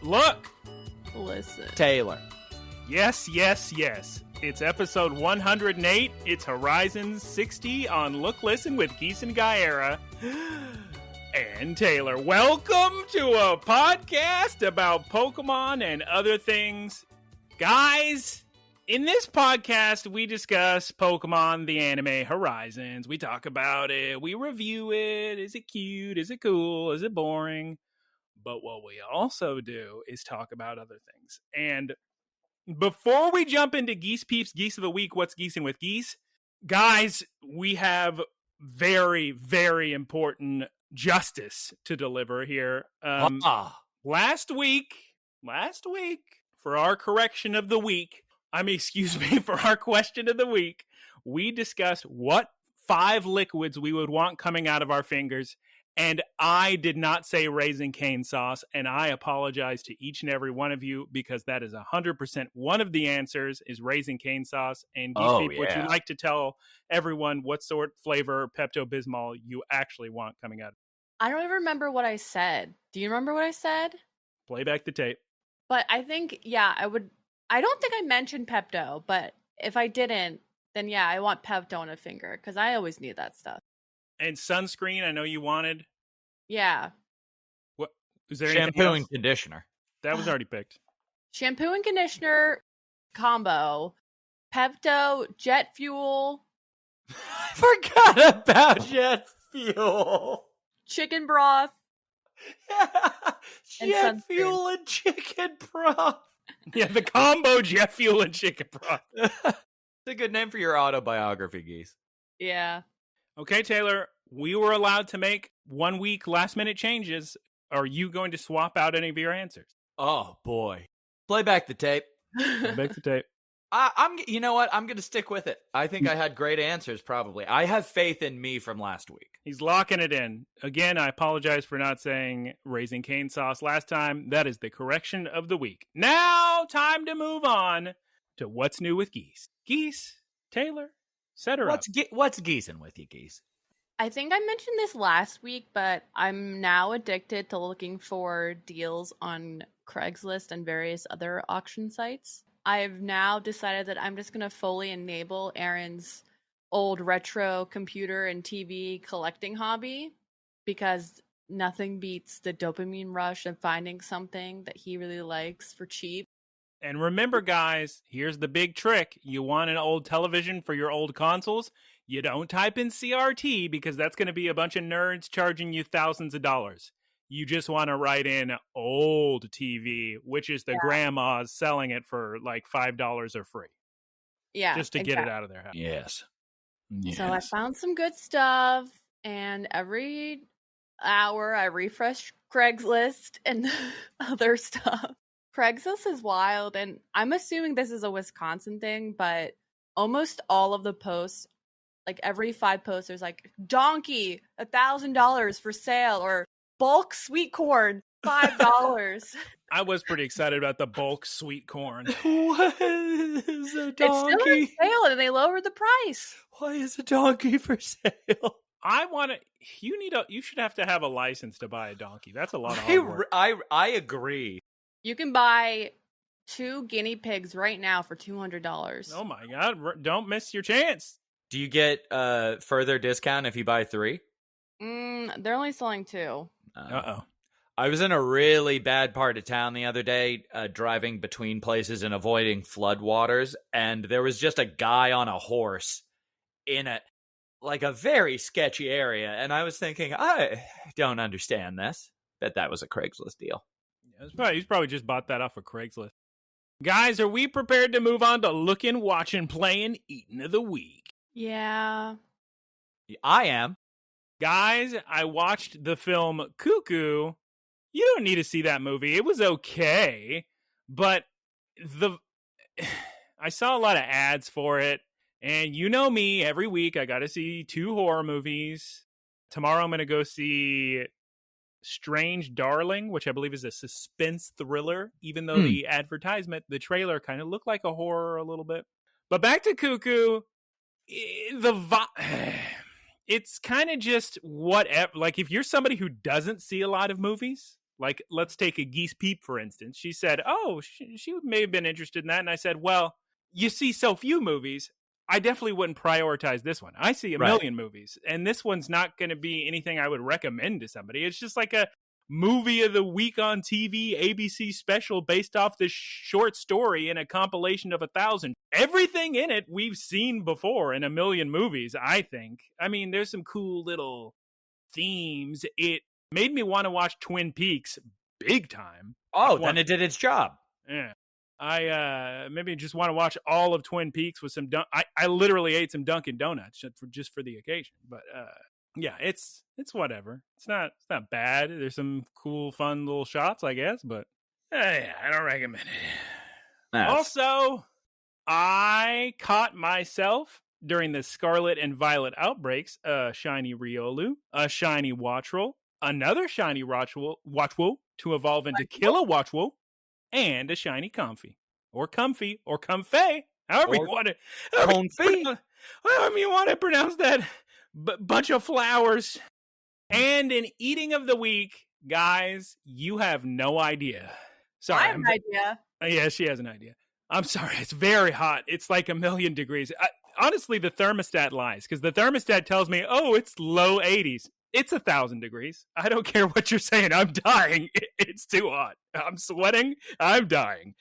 Look! Listen. Taylor. Yes. It's episode 108. It's Horizons 60 on Look, Listen with Geese Guyera and Taylor. Welcome to a podcast about Pokemon and other things. Guys, in this podcast, we discuss Pokemon, the anime, Horizons. We talk about it. We review it. Is it cute? Is it cool? Is it boring? But what we also do is talk about other things. And before we jump into Geese Peeps, Geese of the Week, What's Geesing with Geese, guys, we have very, very important justice to deliver here. Last week, for our correction of the week, for our question of the week, we discussed what 5 liquids we would want coming out of our fingers. And I did not say Raising Cane sauce, and I apologize to each and every one of you because that is 100% one of the answers is Raising Cane sauce. And would you like to tell everyone what sort flavor Pepto-Bismol you actually want coming out of it? I don't even remember what I said. Do you remember what I said? Play back the tape. But I think, I would. I don't think I mentioned Pepto, but if I didn't, then I want Pepto on a finger because I always need that stuff. And sunscreen, I know you wanted. Yeah. What is there? Shampoo and conditioner. That was already picked. Shampoo and conditioner combo. Pepto, jet fuel. I forgot about jet fuel. Chicken broth. Jet fuel and chicken broth. Yeah, the combo jet fuel and chicken broth. It's a good name for your autobiography, Geese. Yeah. Okay, Taylor, we were allowed to make 1 week last minute changes. Are you going to swap out any of your answers? Oh, boy. Play back the tape. Play back the tape. You know what? I'm going to stick with it. I think I had great answers, probably. I have faith in me from last week. He's locking it in. Again, I apologize for not saying Raising Cane sauce last time. That is the correction of the week. Now, time to move on to what's new with Geese. Geese, Taylor, set her up. What's geesing with you, Geese? I think I mentioned this last week, but I'm now addicted to looking for deals on Craigslist and various other auction sites. I've now decided that I'm just going to fully enable Aaron's old retro computer and TV collecting hobby because nothing beats the dopamine rush of finding something that he really likes for cheap. And remember, guys, here's the big trick. You want an old television for your old consoles? You don't type in CRT because that's going to be a bunch of nerds charging you thousands of dollars. You just want to write in old TV, which is the grandmas selling it for like $5 or free. Yeah. Just to get it out of their house. Yes. So I found some good stuff, and every hour I refresh Craigslist and other stuff. Craigslist is wild, and I'm assuming this is a Wisconsin thing, but almost all of the posts, like every 5 posts, there's like donkey, $1,000 for sale, or bulk sweet corn, $5. I was pretty excited about the bulk sweet corn. What is a donkey? It's still on sale, and they lowered the price. Why is a donkey for sale? I want to. You should have to have a license to buy a donkey. That's a lot of hard work. I agree. You can buy 2 guinea pigs right now for $200. Oh my God! Don't miss your chance. Do you get further discount if you buy 3? They're only selling 2. Uh-oh. I was in a really bad part of town the other day, driving between places and avoiding floodwaters, and there was just a guy on a horse in a very sketchy area, and I was thinking, I don't understand this. Bet that was a Craigslist deal. Yeah, he's probably just bought that off of Craigslist. Guys, are we prepared to move on to Lookin, Watching, Playing, Eating of the Week? Yeah. I am. Guys, I watched the film Cuckoo. You don't need to see that movie. It was okay, but I saw a lot of ads for it, and you know me, every week I got to see 2 horror movies. Tomorrow I'm going to go see Strange Darling, which I believe is a suspense thriller, even though the advertisement, the trailer kind of looked like a horror a little bit. But back to Cuckoo, it's kind of just whatever. Like, if you're somebody who doesn't see a lot of movies, Like, let's take a Geese Peep, for instance. She said, oh, she may have been interested in that. And I said, well, you see so few movies. I definitely wouldn't prioritize this one. I see a million movies, and this one's not going to be anything I would recommend to somebody. It's just like a movie of the week on TV, ABC special based off this short story in a compilation of 1,000. Everything in it we've seen before in a million movies, I think. I mean, there's some cool little themes. It made me want to watch Twin Peaks big time. Oh, then it did its job. Yeah. I maybe just want to watch all of Twin Peaks with some I literally ate some Dunkin' Donuts just for the occasion. But yeah, it's whatever. It's not bad. There's some cool, fun little shots, I guess. But yeah, I don't recommend it. Nice. Also, I caught myself during the Scarlet and Violet outbreaks a shiny Riolu, a shiny Watchroll, another shiny Watchwool to evolve into Killer Watchwool, and a shiny Comfy, or Comfy, or Comfey, however you want to. Comfy? However you want to pronounce that bunch of flowers. And an eating of the week, guys, you have no idea. Sorry. I have an idea. Yeah, she has an idea. I'm sorry. It's very hot. It's like 1,000,000 degrees. Honestly, the thermostat lies, because the thermostat tells me, oh, it's low 80s. It's 1,000 degrees. I don't care what you're saying. I'm dying. It's too hot. I'm sweating. I'm dying.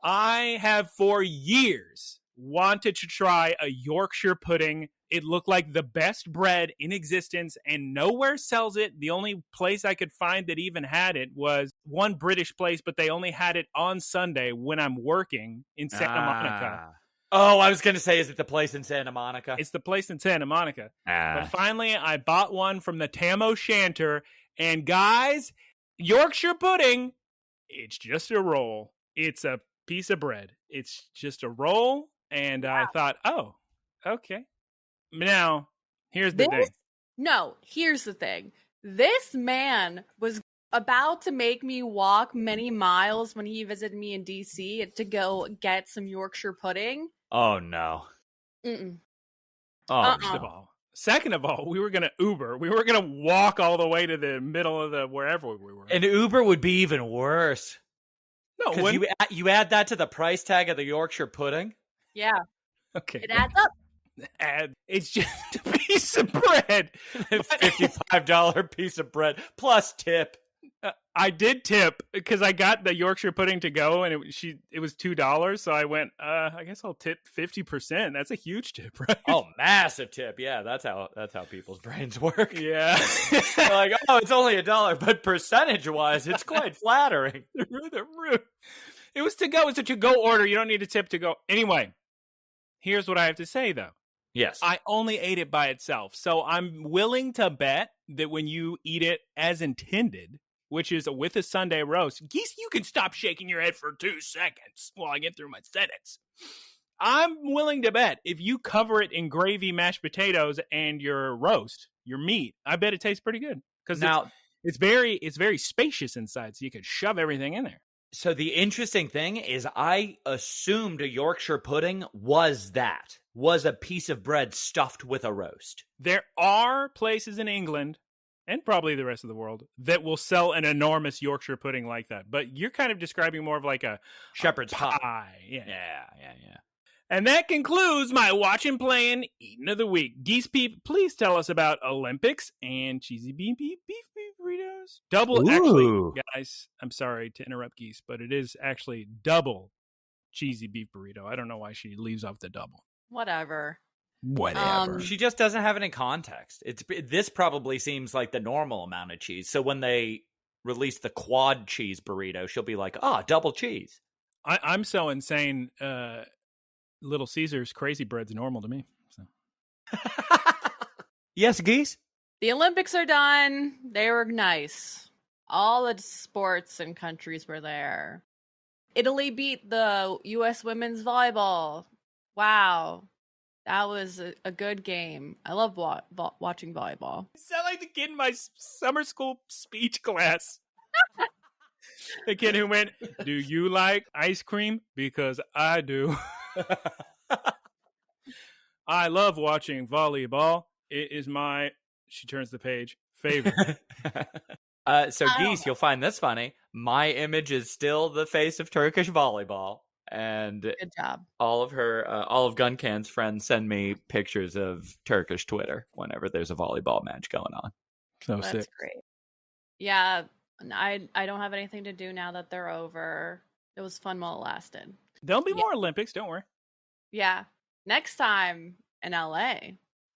I have for years wanted to try a Yorkshire pudding. It looked like the best bread in existence, and nowhere sells it. The only place I could find that even had it was one British place, but they only had it on Sunday when I'm working in Santa Monica. Oh, I was going to say, is it the place in Santa Monica? It's the place in Santa Monica. But finally, I bought one from the Tam O'Shanter. And guys, Yorkshire pudding, it's just a roll. It's a piece of bread. It's just a roll. And I thought, oh, okay. Now, here's the thing. No, here's the thing. This man was about to make me walk many miles when he visited me in DC to go get some Yorkshire pudding. Oh, no. Mm-mm. Oh, first of all. Second of all, we were going to Uber. We were going to walk all the way to the middle of the wherever we were. And Uber would be even worse. No, you add that to the price tag of the Yorkshire pudding? Yeah. Okay. It adds up. It's just a piece of bread. $55 piece of bread plus tip. I did tip because I got the Yorkshire pudding to go, and it was $2. So I went, I guess I'll tip 50%. That's a huge tip, right? Oh, massive tip. Yeah, that's how people's brains work. Yeah. They're like, oh, it's only $1, but percentage-wise, it's quite flattering. It was to go. It's a to-go order. You don't need a tip to go. Anyway, here's what I have to say, though. Yes. I only ate it by itself. So I'm willing to bet that when you eat it as intended, which is with a Sunday roast, Geese, you can stop shaking your head for 2 seconds while I get through my sentence. I'm willing to bet if you cover it in gravy, mashed potatoes, and your roast, your meat, I bet it tastes pretty good. Because it's very spacious inside, so you could shove everything in there. So the interesting thing is I assumed a Yorkshire pudding was a piece of bread stuffed with a roast. There are places in England, and probably the rest of the world, that will sell an enormous Yorkshire pudding like that. But you're kind of describing more of like a shepherd's pie. Yeah. And that concludes my watching, playing, eating of the week. Geese Peep, please tell us about Olympics and cheesy beef burritos. Actually, guys, I'm sorry to interrupt Geese, but it is actually double cheesy beef burrito. I don't know why she leaves off the double. Whatever. She just doesn't have any context. This probably seems like the normal amount of cheese. So when they release the quad cheese burrito, she'll be like, double cheese. I'm so insane. Little Caesar's crazy bread's normal to me. So. Yes, Geese? The Olympics are done. They were nice. All the sports and countries were there. Italy beat the U.S. women's volleyball. Wow. That was a good game. I love watching volleyball. You sound like the kid in my summer school speech class. The kid who went, do you like ice cream? Because I do. I love watching volleyball. It is my, she turns the page, favorite. So Geese, you'll find this funny. My image is still the face of Turkish volleyball, and Good job. all of Guncan's friends send me pictures of Turkish Twitter whenever there's a volleyball match going on. So That's sick. great. Yeah, I don't have anything to do now that they're over. It was fun while it lasted. There'll be more Olympics, don't worry. Yeah. Next time in LA.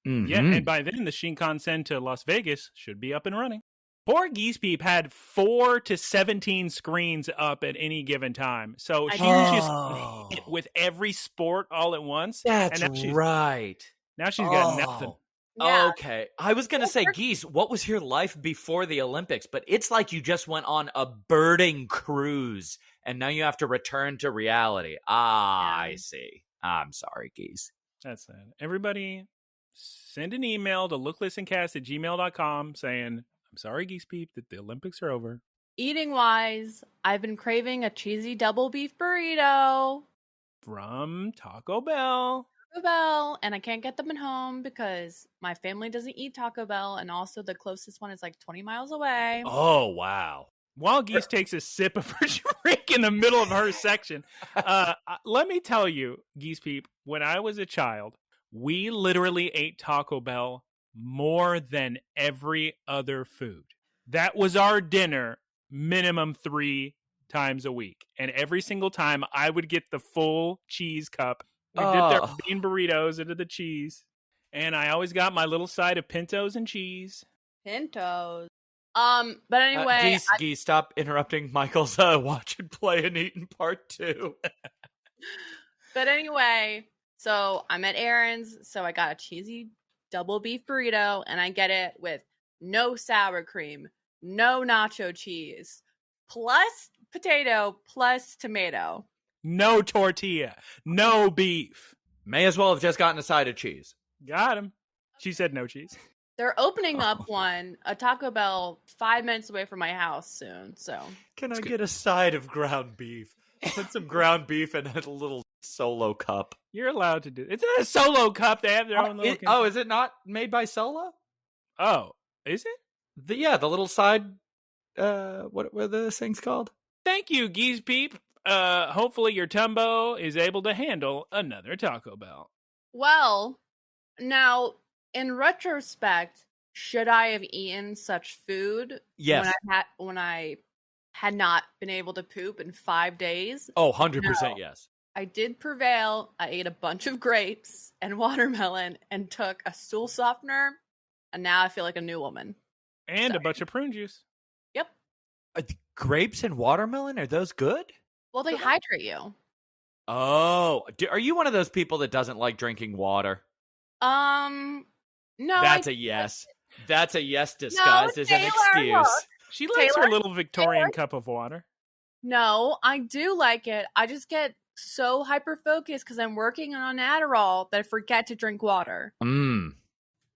Mm-hmm. Yeah, and by then the Shinkansen to Las Vegas should be up and running. Poor Geese Peep had 4 to 17 screens up at any given time. So she was just hit with every sport all at once. That's and now right. Now she's got nothing. Yeah. Okay. I was going to say, Geese, what was your life before the Olympics? But it's like you just went on a birding cruise, and now you have to return to reality. I see. I'm sorry, Geese. That's sad. Everybody, send an email to looklistencast@gmail.com saying, I'm sorry, Geese Peep, that the Olympics are over. Eating wise, I've been craving a cheesy double beef burrito From Taco Bell. And I can't get them at home because my family doesn't eat Taco Bell, and also the closest one is like 20 miles away. Oh, wow. While Geese takes a sip of her drink in the middle of her section, let me tell you, Geese Peep, when I was a child, we literally ate Taco Bell more than every other food. That was our dinner minimum 3 times a week. And every single time I would get the full cheese cup. We dipped our bean burritos into the cheese. And I always got my little side of pintos and cheese. Pintos. But anyway. Geese, stop interrupting Michael's watch and play and eat in part 2. But anyway, so I'm at Aaron's, so I got a cheesy double beef burrito, and I get it with no sour cream, no nacho cheese, plus potato, plus tomato. No tortilla, no beef. May as well have just gotten a side of cheese. Got him. She said no cheese. They're opening up a Taco Bell 5 minutes away from my house soon, so. Can I get a side of ground beef? Put some ground beef in a little solo cup. You're allowed to do it. It's not a solo cup. They have their own little... is it not made by Solo? Oh, is it? The little side... what are those things called? Thank you, Geese Peep. Hopefully your Tumbo is able to handle another Taco Bell. Well, now, in retrospect, should I have eaten such food? Yes. When I had not been able to poop in 5 days? Oh, 100% No. yes. I did prevail. I ate a bunch of grapes and watermelon and took a stool softener, and now I feel like a new woman. And Sorry. a bunch of prune juice. Yep. Grapes and watermelon, are those good? Well, they hydrate you. Oh, are you one of those people that doesn't like drinking water? No. That's a yes. That's a yes disguised as an excuse. Look. She likes Taylor? her little Victorian cup of water. No, I do like it. I just get so hyper-focused because I'm working on Adderall that I forget to drink water. I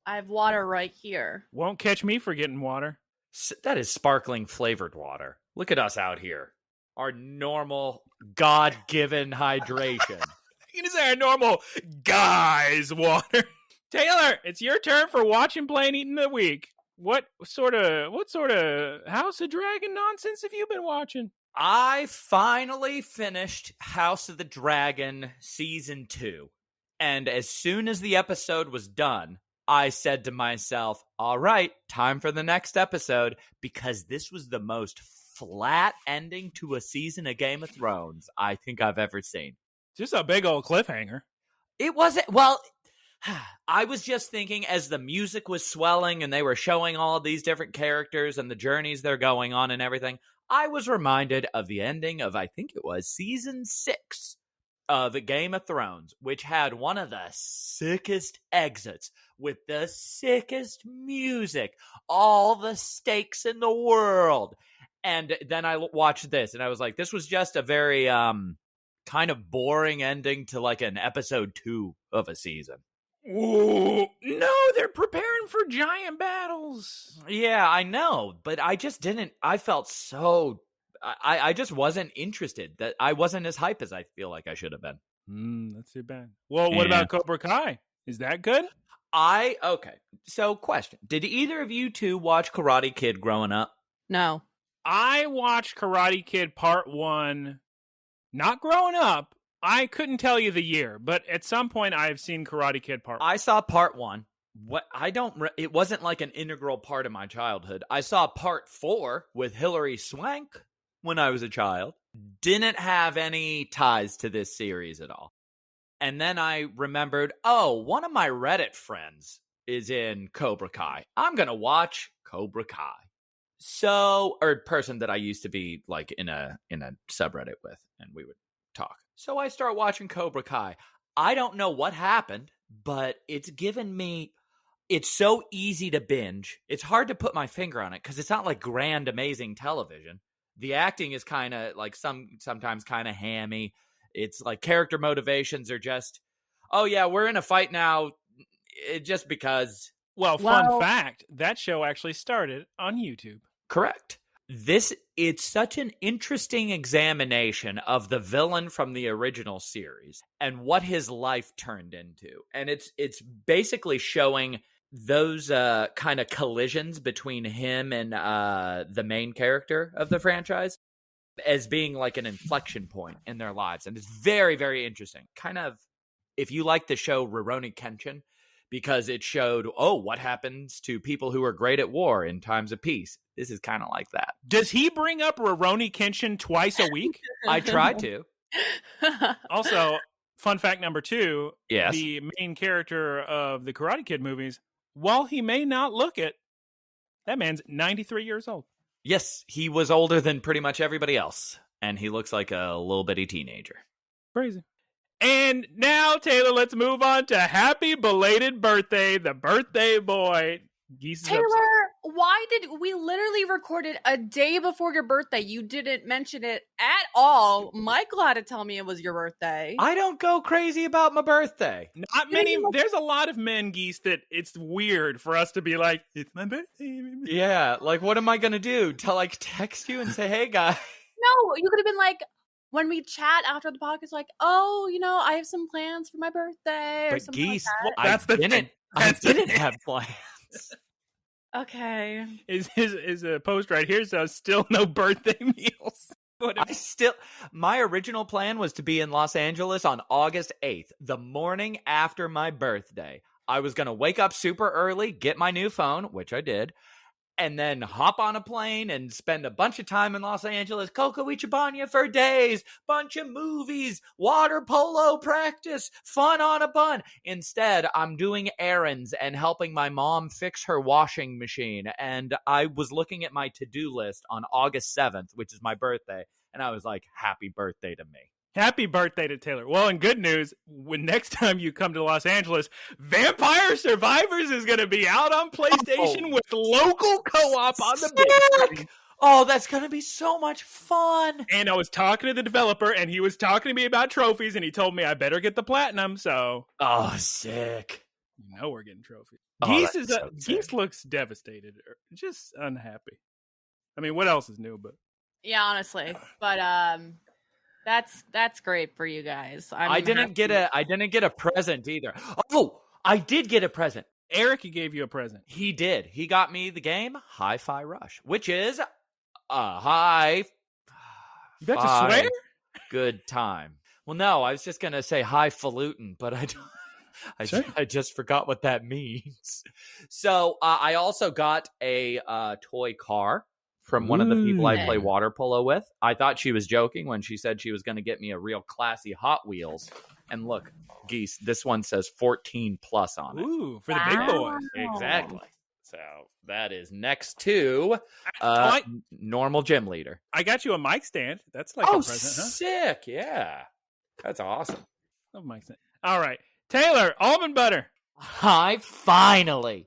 have water right here. Won't catch me forgetting water. That is sparkling flavored water. Look at us out here. Our normal, God-given hydration. You can say our normal guy's water. Taylor, it's your turn for Watch and Play and Eating the Week. What sort of House of Dragon nonsense have you been watching? I finally finished House of the Dragon Season 2. And as soon as the episode was done, I said to myself, all right, time for the next episode, because this was the most flat ending to a season of Game of Thrones I think I've ever seen. Just a big old cliffhanger. It wasn't, well, I was just thinking as the music was swelling and they were showing all these different characters and the journeys they're going on and everything, I was reminded of the ending of, I think it was season 6 of Game of Thrones, which had one of the sickest exits with the sickest music, all the stakes in the world. And then I watched this and I was like, this was just a very kind of boring ending to like an episode 2 of a season. Ooh, no, they're preparing for giant battles. Yeah, I know, but I just didn't. I felt so. I just wasn't interested. That I wasn't as hype as I feel like I should have been. That's too bad. Well, what about Cobra Kai? Is that good? Okay. So, question: did either of you two watch Karate Kid growing up? No. I watched Karate Kid Part 1, not growing up. I couldn't tell you the year, but at some point I've seen Karate Kid Part 1. I saw Part 1. It wasn't like an integral part of my childhood. I saw Part 4 with Hilary Swank when I was a child. Didn't have any ties to this series at all. And then I remembered, one of my Reddit friends is in Cobra Kai. I'm going to watch Cobra Kai. Or person that I used to be like in a subreddit with, and we would talk. So I start watching Cobra Kai. I don't know what happened, but it's given me, it's so easy to binge. It's hard to put my finger on it because it's not like grand, amazing television. The acting is kind of like sometimes kind of hammy. It's like character motivations are just, oh yeah, we're in a fight now just because. Well, fun fact, that show actually started on YouTube. Correct. It's such an interesting examination of the villain from the original series and what his life turned into. And it's basically showing those kind of collisions between him and the main character of the franchise as being like an inflection point in their lives. And it's very, very interesting. Kind of, if you like the show Rurouni Kenshin, because it showed, what happens to people who are great at war in times of peace. This is kind of like that. Does he bring up Rurouni Kenshin twice a week? I try to. Also, fun fact number 2, yes. The main character of the Karate Kid movies, while he may not look it, that man's 93 years old. Yes, he was older than pretty much everybody else, and he looks like a little bitty teenager. Crazy. And now, Taylor, let's move on to happy belated birthday, the birthday boy. Geese Taylor, why did we literally recorded a day before your birthday? You didn't mention it at all. Michael had to tell me it was your birthday. I don't go crazy about my birthday. Not many. There's a lot of men, Geese, that it's weird for us to be like, it's my birthday. Yeah, like what am I going to do? To text you and say, hey, guys. No, you could have been like, when we chat after the podcast, like, I have some plans for my birthday. Or something Geese, like that. I didn't have plans. Okay. Is a post right here says still no birthday meals. My original plan was to be in Los Angeles on August 8th, the morning after my birthday. I was going to wake up super early, get my new phone, which I did, and then hop on a plane and spend a bunch of time in Los Angeles, Coco Ichibana for days, bunch of movies, water polo practice, fun on a bun. Instead, I'm doing errands and helping my mom fix her washing machine. And I was looking at my to-do list on August 7th, which is my birthday, and I was like, happy birthday to me. Happy birthday to Taylor. Well, and good news, when next time you come to Los Angeles, Vampire Survivors is going to be out on PlayStation with local co-op on the big screen. Oh, that's going to be so much fun. And I was talking to the developer, and he was talking to me about trophies, and he told me I better get the platinum, so... Oh, sick. You know we're getting trophies. Oh, Geese looks devastated, or just unhappy. I mean, what else is new, but... Yeah, honestly. But, That's great for you guys. I didn't get a present either. Oh, I did get a present. Eric gave you a present. He did. He got me the game Hi-Fi Rush, which is high. You got to swear? Good time. Well, no, I was just gonna say highfalutin, but I just forgot what that means. So I also got a toy car from one of the people I play water polo with. I thought she was joking when she said she was going to get me a real classy Hot Wheels. And look, Geese, this one says 14 plus on it. Ooh, for the big boys. Exactly. So that is next to normal gym leader. I got you a mic stand. That's like a present, huh? Sick. Yeah. That's awesome. Love mic stand. All right. Taylor, almond butter. I finally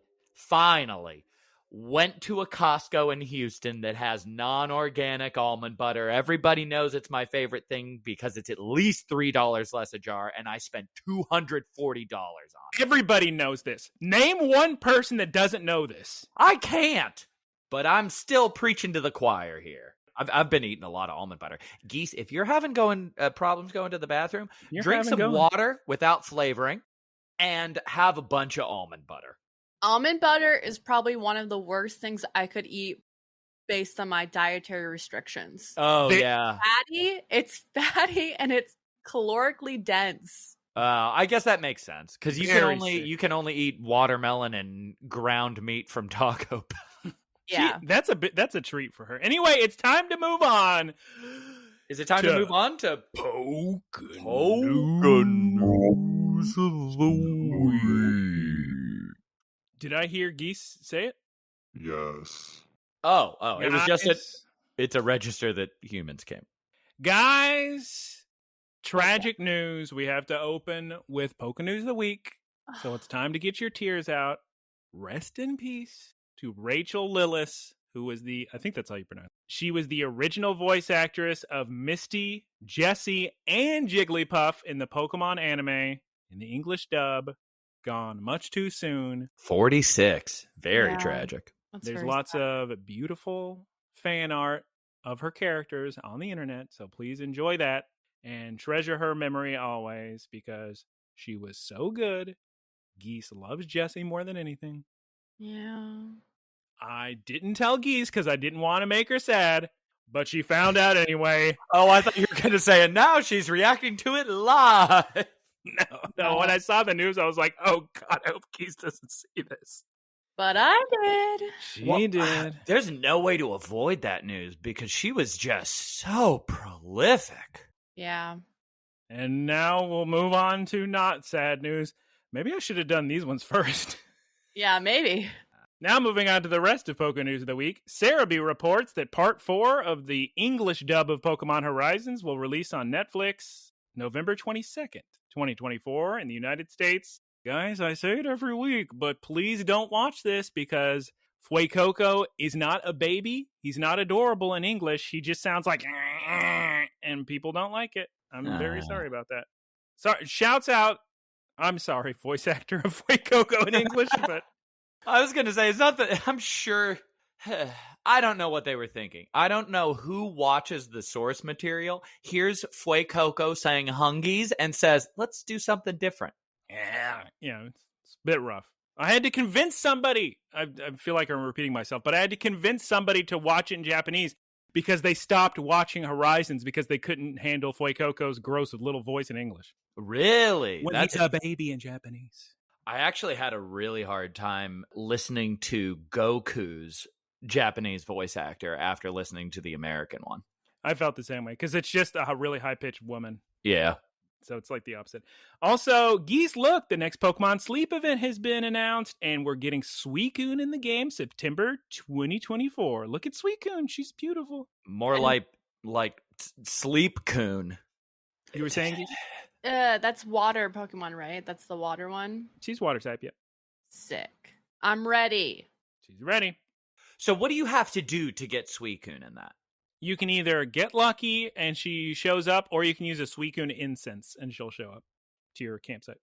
went to a Costco in Houston that has non-organic almond butter. Everybody knows it's my favorite thing because it's at least $3 less a jar, and I spent $240 on it. Everybody knows this. Name one person that doesn't know this. I can't, but I'm still preaching to the choir here. I've been eating a lot of almond butter. Geese, if you're having problems going to the bathroom, drink some water without flavoring and have a bunch of almond butter. Almond butter is probably one of the worst things I could eat based on my dietary restrictions. Oh, yeah. It's fatty and it's calorically dense. I guess that makes sense because you can only eat watermelon and ground meat from Taco Bell. Yeah, that's a treat for her. Anyway, it's time to move on. Is it time to move on to Pokémon News of the Week? Did I hear Geese say it? Yes. Oh, it was just it's a register that humans came. Guys, tragic news. We have to open with Poké News of the Week. So it's time to get your tears out. Rest in peace to Rachel Lillis, who was I think that's how you pronounce it. She was the original voice actress of Misty, Jessie, and Jigglypuff in the Pokemon anime in the English dub. Gone much too soon. 46. Very tragic. There's lots of beautiful fan art of her characters on the internet, so please enjoy that and treasure her memory always because she was so good. Geese loves Jessie more than anything. Yeah. I didn't tell Geese because I didn't want to make her sad, but she found out anyway. Oh, I thought you were going to say, and now she's reacting to it live. No. When I saw the news, I was like, oh, God, I hope Geese doesn't see this. But I did. She did. There's no way to avoid that news because she was just so prolific. Yeah. And now we'll move on to not sad news. Maybe I should have done these ones first. Yeah, maybe. Now moving on to the rest of Poké News of the Week. Cerebi reports that Part 4 of the English dub of Pokemon Horizons will release on Netflix November 22nd, 2024 in the United States. Guys, I say it every week, but please don't watch this because Fue Fue Co is not a baby. He's not adorable in English. He just sounds like and people don't like it. I'm very sorry about that. Sorry, shouts out. I'm sorry, voice actor of Fue Fue Co in English, but I was going to say, it's not that I'm sure. I don't know what they were thinking. I don't know who watches the source material, hears Fue Fue Co saying hungies, and says, let's do something different. Yeah, it's a bit rough. I had to convince somebody. I feel like I'm repeating myself, but I had to convince somebody to watch it in Japanese because they stopped watching Horizons because they couldn't handle Fue Fue Co's gross little voice in English. Really? When he's a baby in Japanese. I actually had a really hard time listening to Goku's Japanese voice actor after listening to the American one. I felt the same way because it's just a really high-pitched woman. Yeah. So it's like the opposite. Also, Geese, look, the next Pokemon Sleep event has been announced, and we're getting Suicune in the game September 2024. Look at Suicune. She's beautiful. More like Sleep-Coon. You were saying, Geese? That's water Pokemon, right? That's the water one? She's water type, yeah. Sick. I'm ready. She's ready. So what do you have to do to get Suicune in that? You can either get lucky and she shows up, or you can use a Suicune incense and she'll show up to your campsite.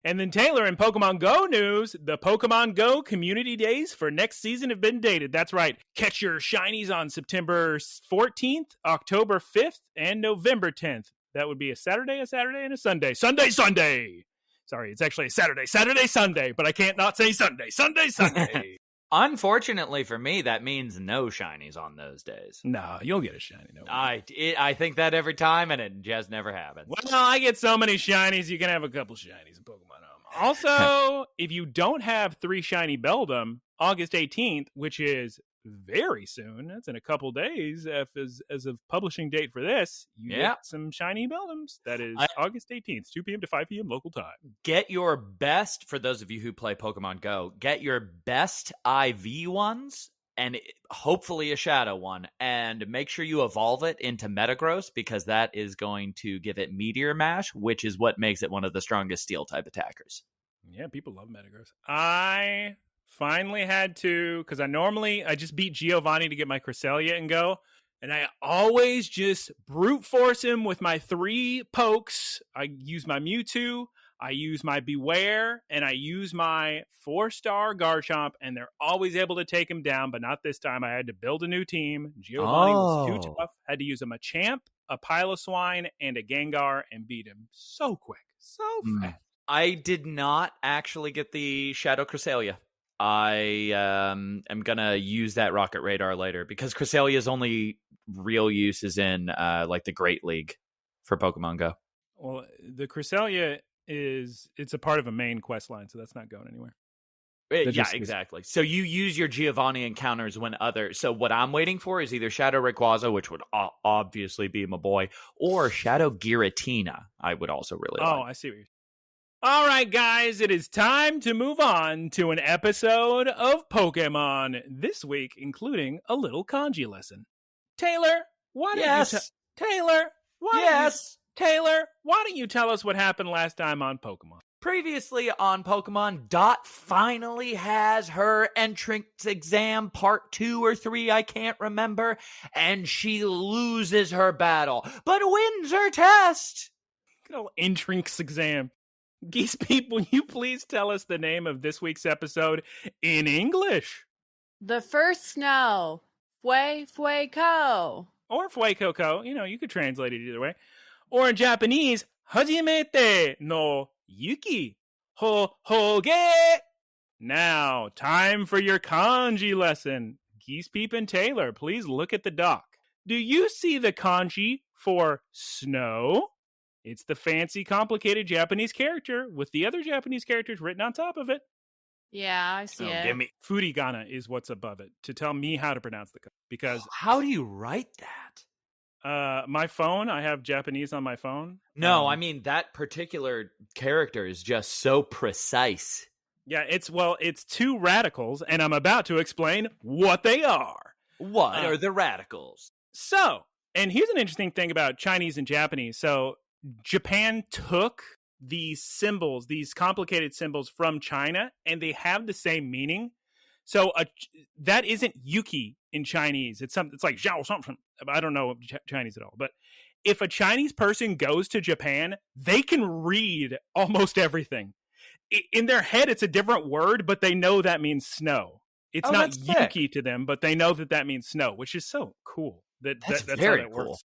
And then Taylor, in Pokemon Go news, the Pokemon Go community days for next season have been dated. That's right. Catch your shinies on September 14th, October 5th, and November 10th. That would be a Saturday, and a Sunday. Sunday! Sorry, it's actually a Saturday, Sunday, but I can't not say Sunday. Sunday! Unfortunately for me, that means no shinies on those days. No, you'll get a shiny. No, I think that every time, and it just never happens. Well, I get so many shinies, you can have a couple shinies in Pokemon Home. Also, if you don't have 3 shiny Beldum, August 18th, which is very soon, that's in a couple days as of publishing date for this, you get some shiny Beldums. That is August 18th, 2 p.m. to 5 p.m. local time. Get your best, for those of you who play Pokemon Go, get your best IV ones and hopefully a shadow one, and make sure you evolve it into Metagross because that is going to give it Meteor Mash, which is what makes it one of the strongest steel type attackers. Yeah, people love Metagross. I finally had to, because I just beat Giovanni to get my Cresselia and go, and I always just brute force him with my 3 pokes. I use my Mewtwo, I use my Beware, and I use my 4-star Garchomp, and they're always able to take him down, but not this time. I had to build a new team. Giovanni was too tough. Had to use a Machamp, a Piloswine, and a Gengar, and beat him so quick, so fast. I did not actually get the Shadow Cresselia. I am gonna use that rocket radar later because Cressalia's only real use is in like the Great League for Pokemon Go. Well, the Cresselia it's a part of a main quest line, so that's not going anywhere. Yeah, exactly. So you use your Giovanni encounters when So what I'm waiting for is either Shadow Rayquaza, which would obviously be my boy, or Shadow Giratina. I would also really like. Oh, I see what you're saying. All right, guys, it is time to move on to an episode of Pokemon this week, including a little kanji lesson. Taylor, why don't you tell us what happened last time on Pokemon? Previously on Pokemon, Dot finally has her entrance exam part 2 or 3, I can't remember, and she loses her battle, but wins her test. Good old entrance exam. Geese Peep, will you please tell us the name of this week's episode in English? The first snow. Fue Fue Co. Or Fue Co. You could translate it either way. Or in Japanese, Hajimete no Yuki. Hoッホッゲー. Now, time for your kanji lesson. Geese Peep and Taylor, please look at the doc. Do you see the kanji for snow? It's the fancy, complicated Japanese character with the other Japanese characters written on top of it. Yeah, I see it. Give me Furigana is what's above it to tell me how to pronounce the because how do you write that? My phone. I have Japanese on my phone. No, I mean that particular character is just so precise. Yeah, it's 2 radicals, and I'm about to explain what they are. What are the radicals? So, and here's an interesting thing about Chinese and Japanese. So, Japan took these symbols, these complicated symbols from China, and they have the same meaning. So that isn't Yuki in Chinese. It's like Zhao something. I don't know Chinese at all. But if a Chinese person goes to Japan, they can read almost everything. In their head, it's a different word, but they know that means snow. It's not Yuki to them, but they know that means snow, which is so cool. That's very how that cool. works.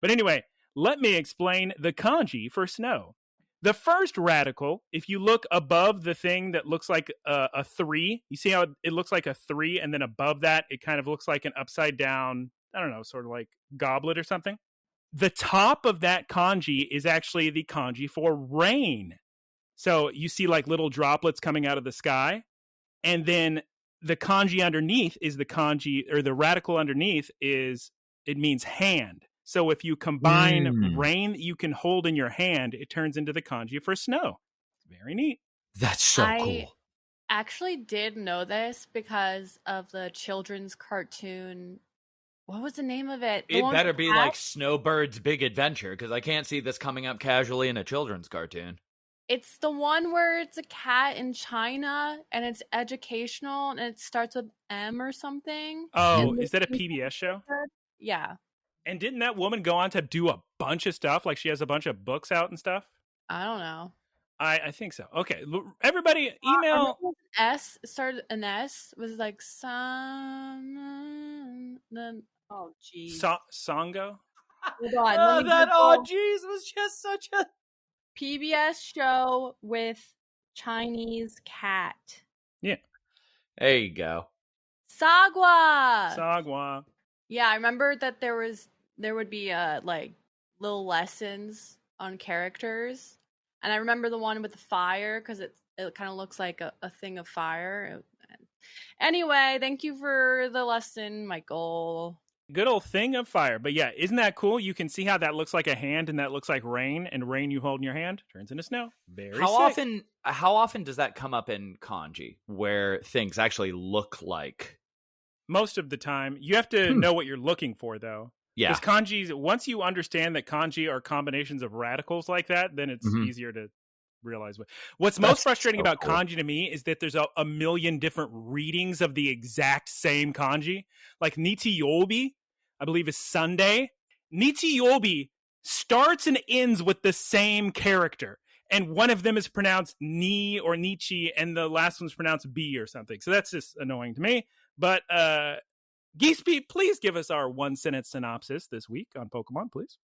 But anyway, let me explain the kanji for snow. The first radical, if you look above the thing that looks like a 3, you see how it looks like a 3, and then above that, it kind of looks like an upside down, I don't know, sort of like goblet or something. The top of that kanji is actually the kanji for rain. So you see like little droplets coming out of the sky. And then the kanji underneath is the kanji, or the radical underneath it means hand. So if you combine rain that you can hold in your hand, it turns into the kanji for snow. Very neat. That's so cool. I actually did know this because of the children's cartoon. What was the name of it? It better be like Snowbird's Big Adventure, because I can't see this coming up casually in a children's cartoon. It's the one where it's a cat in China, and it's educational, and it starts with M or something. Oh, is that a PBS show? Yeah. And didn't that woman go on to do a bunch of stuff? Like she has a bunch of books out and stuff? I don't know. I think so. Okay. Everybody email. S started an S. Was like some. Then oh geez. Songo? Hold on, that oh geez was just such a PBS show with Chinese cat. Yeah. There you go. Sagwa. Yeah, I remember that there would be like little lessons on characters, and I remember the one with the fire because it kind of looks like a thing of fire. Anyway, thank you for the lesson, Michael. Good old thing of fire. But yeah, isn't that cool? You can see how that looks like a hand and that looks like rain, and rain you hold in your hand turns into snow. Very sick. How often does that come up in kanji where things actually look like? Most of the time. You have to know what you're looking for, though. Yeah. Because kanji, once you understand that kanji are combinations of radicals like that, then it's easier to realize what's most frustrating about kanji to me is that there's a million different readings of the exact same kanji. Like Nichiyobi, I believe is Sunday. Nichiyobi starts and ends with the same character. And one of them is pronounced Ni or Nichi, and the last one's pronounced B or something. So that's just annoying to me. But Geese Pete, please give us our 1-sentence synopsis this week on Pokemon, please.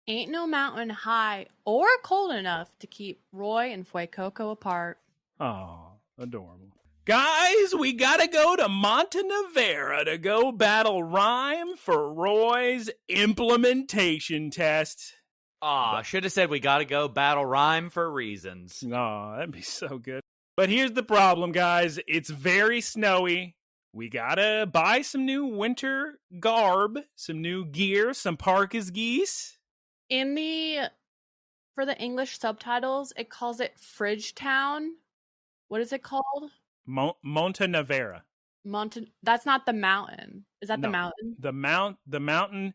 Ain't no mountain high or cold enough to keep Roy and Fue Co apart. Oh, adorable. Guys, we gotta go to Montenevera to go battle Rhyme for Roy's implementation test. Aw, should have said we gotta go battle Rhyme for reasons. Oh, that'd be so good. But here's the problem, guys. It's very snowy. We gotta buy some new winter garb, some new gear, some Parkas geese. For the English subtitles, it calls it Fridge Town. What is it called? Montenevera. That's not the mountain. Is that No, the mountain? The mountain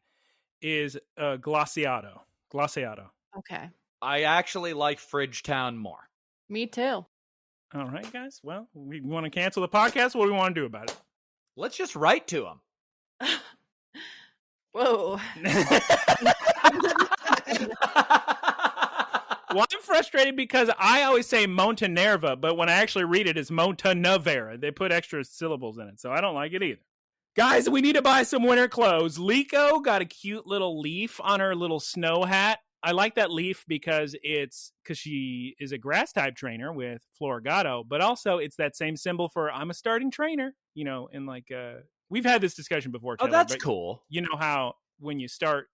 is Glaciado. Okay. I actually like Fridgetown more. Me too. All right, guys. Well, we want to cancel the podcast. What do we want to do about it? Let's just write to him. Whoa. Well, I'm frustrated because I always say Montenerva, but when I actually read it, it's Montenevera. They put extra syllables in it, so I don't like it either. Guys, we need to buy some winter clothes. Liko got a cute little leaf on her little snow hat. I like that leaf because she is a grass type trainer with Florigato, but also it's that same symbol for I'm a starting trainer, and we've had this discussion before. Taylor, oh, that's cool. You know how when you start,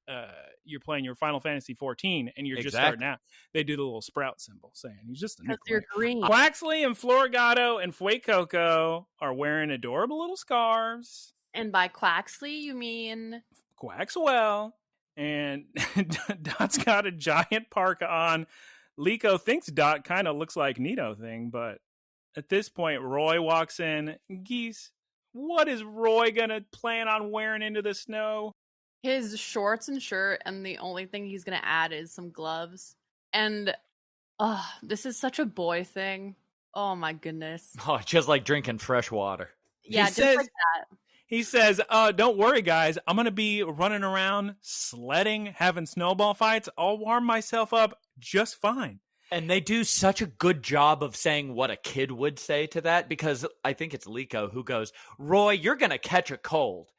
you're playing your Final Fantasy 14 and you're just starting out, they do the little sprout symbol saying he's just a new Because you're green. Quaxley and Florigato and Fue Co are wearing adorable little scarves. And by Quaxley, you mean Quaxwell. And Dot's got a giant parka on. Liko thinks Dot kind of looks like Nito thing, but at this point, Roy walks in. Geese, what is Roy gonna plan on wearing into the snow? his shorts and shirt, and the only thing he's gonna add is some gloves. And this is such a boy thing. Oh my goodness. Oh, just like drinking fresh water. Yeah, just like that. He says, don't worry, guys. I'm going to be running around, sledding, having snowball fights. I'll warm myself up just fine. And they do such a good job of saying what a kid would say to that, because I think it's Liko who goes, Roy, you're going to catch a cold.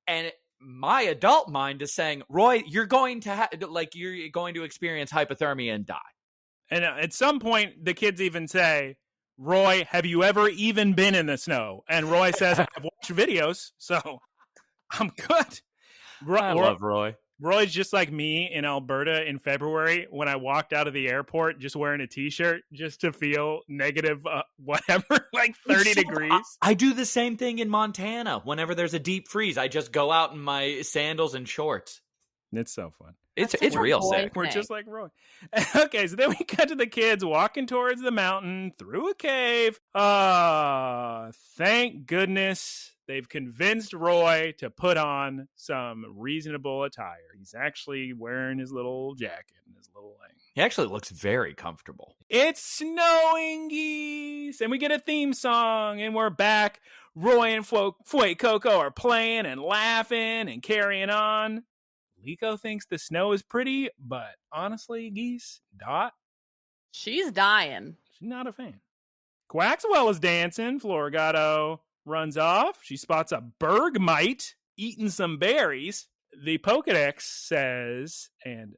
And my adult mind is saying, Roy, you're going to you're going to experience hypothermia and die. And at some point, the kids even say, Roy, have you ever even been in the snow? And Roy says, I've watched videos, so I'm good. I love Roy. Roy's just like me in Alberta in February when I walked out of the airport just wearing a t-shirt just to feel negative, whatever, like 30 degrees. I do the same thing in Montana. Whenever there's a deep freeze, I just go out in my sandals and shorts. It's so fun. It's real sick. We're just like Roy. Okay, so then we cut to the kids walking towards the mountain through a cave. Thank goodness they've convinced Roy to put on some reasonable attire. He's actually wearing his little jacket and his little thing. He actually looks very comfortable. It's snowing, Geese, and we get a theme song, and we're back. Roy and Fue Co are playing and laughing and carrying on. Liko thinks the snow is pretty, but honestly, Geese, Dot, she's dying. She's not a fan. Quaxwell is dancing. Florigato runs off. She spots a Bergmite eating some berries. The Pokedex says, and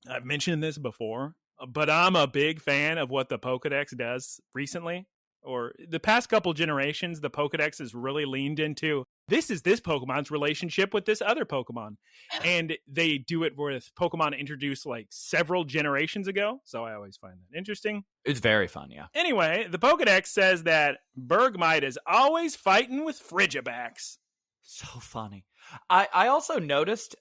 I've mentioned this before, but I'm a big fan of what the Pokedex does recently, or the past couple generations. The Pokedex has really leaned into this Pokemon's relationship with this other Pokemon. And they do it with Pokemon introduced like several generations ago. So I always find that interesting. It's very fun, yeah. Anyway, the Pokedex says that Bergmite is always fighting with Frigibax. So funny. I also noticed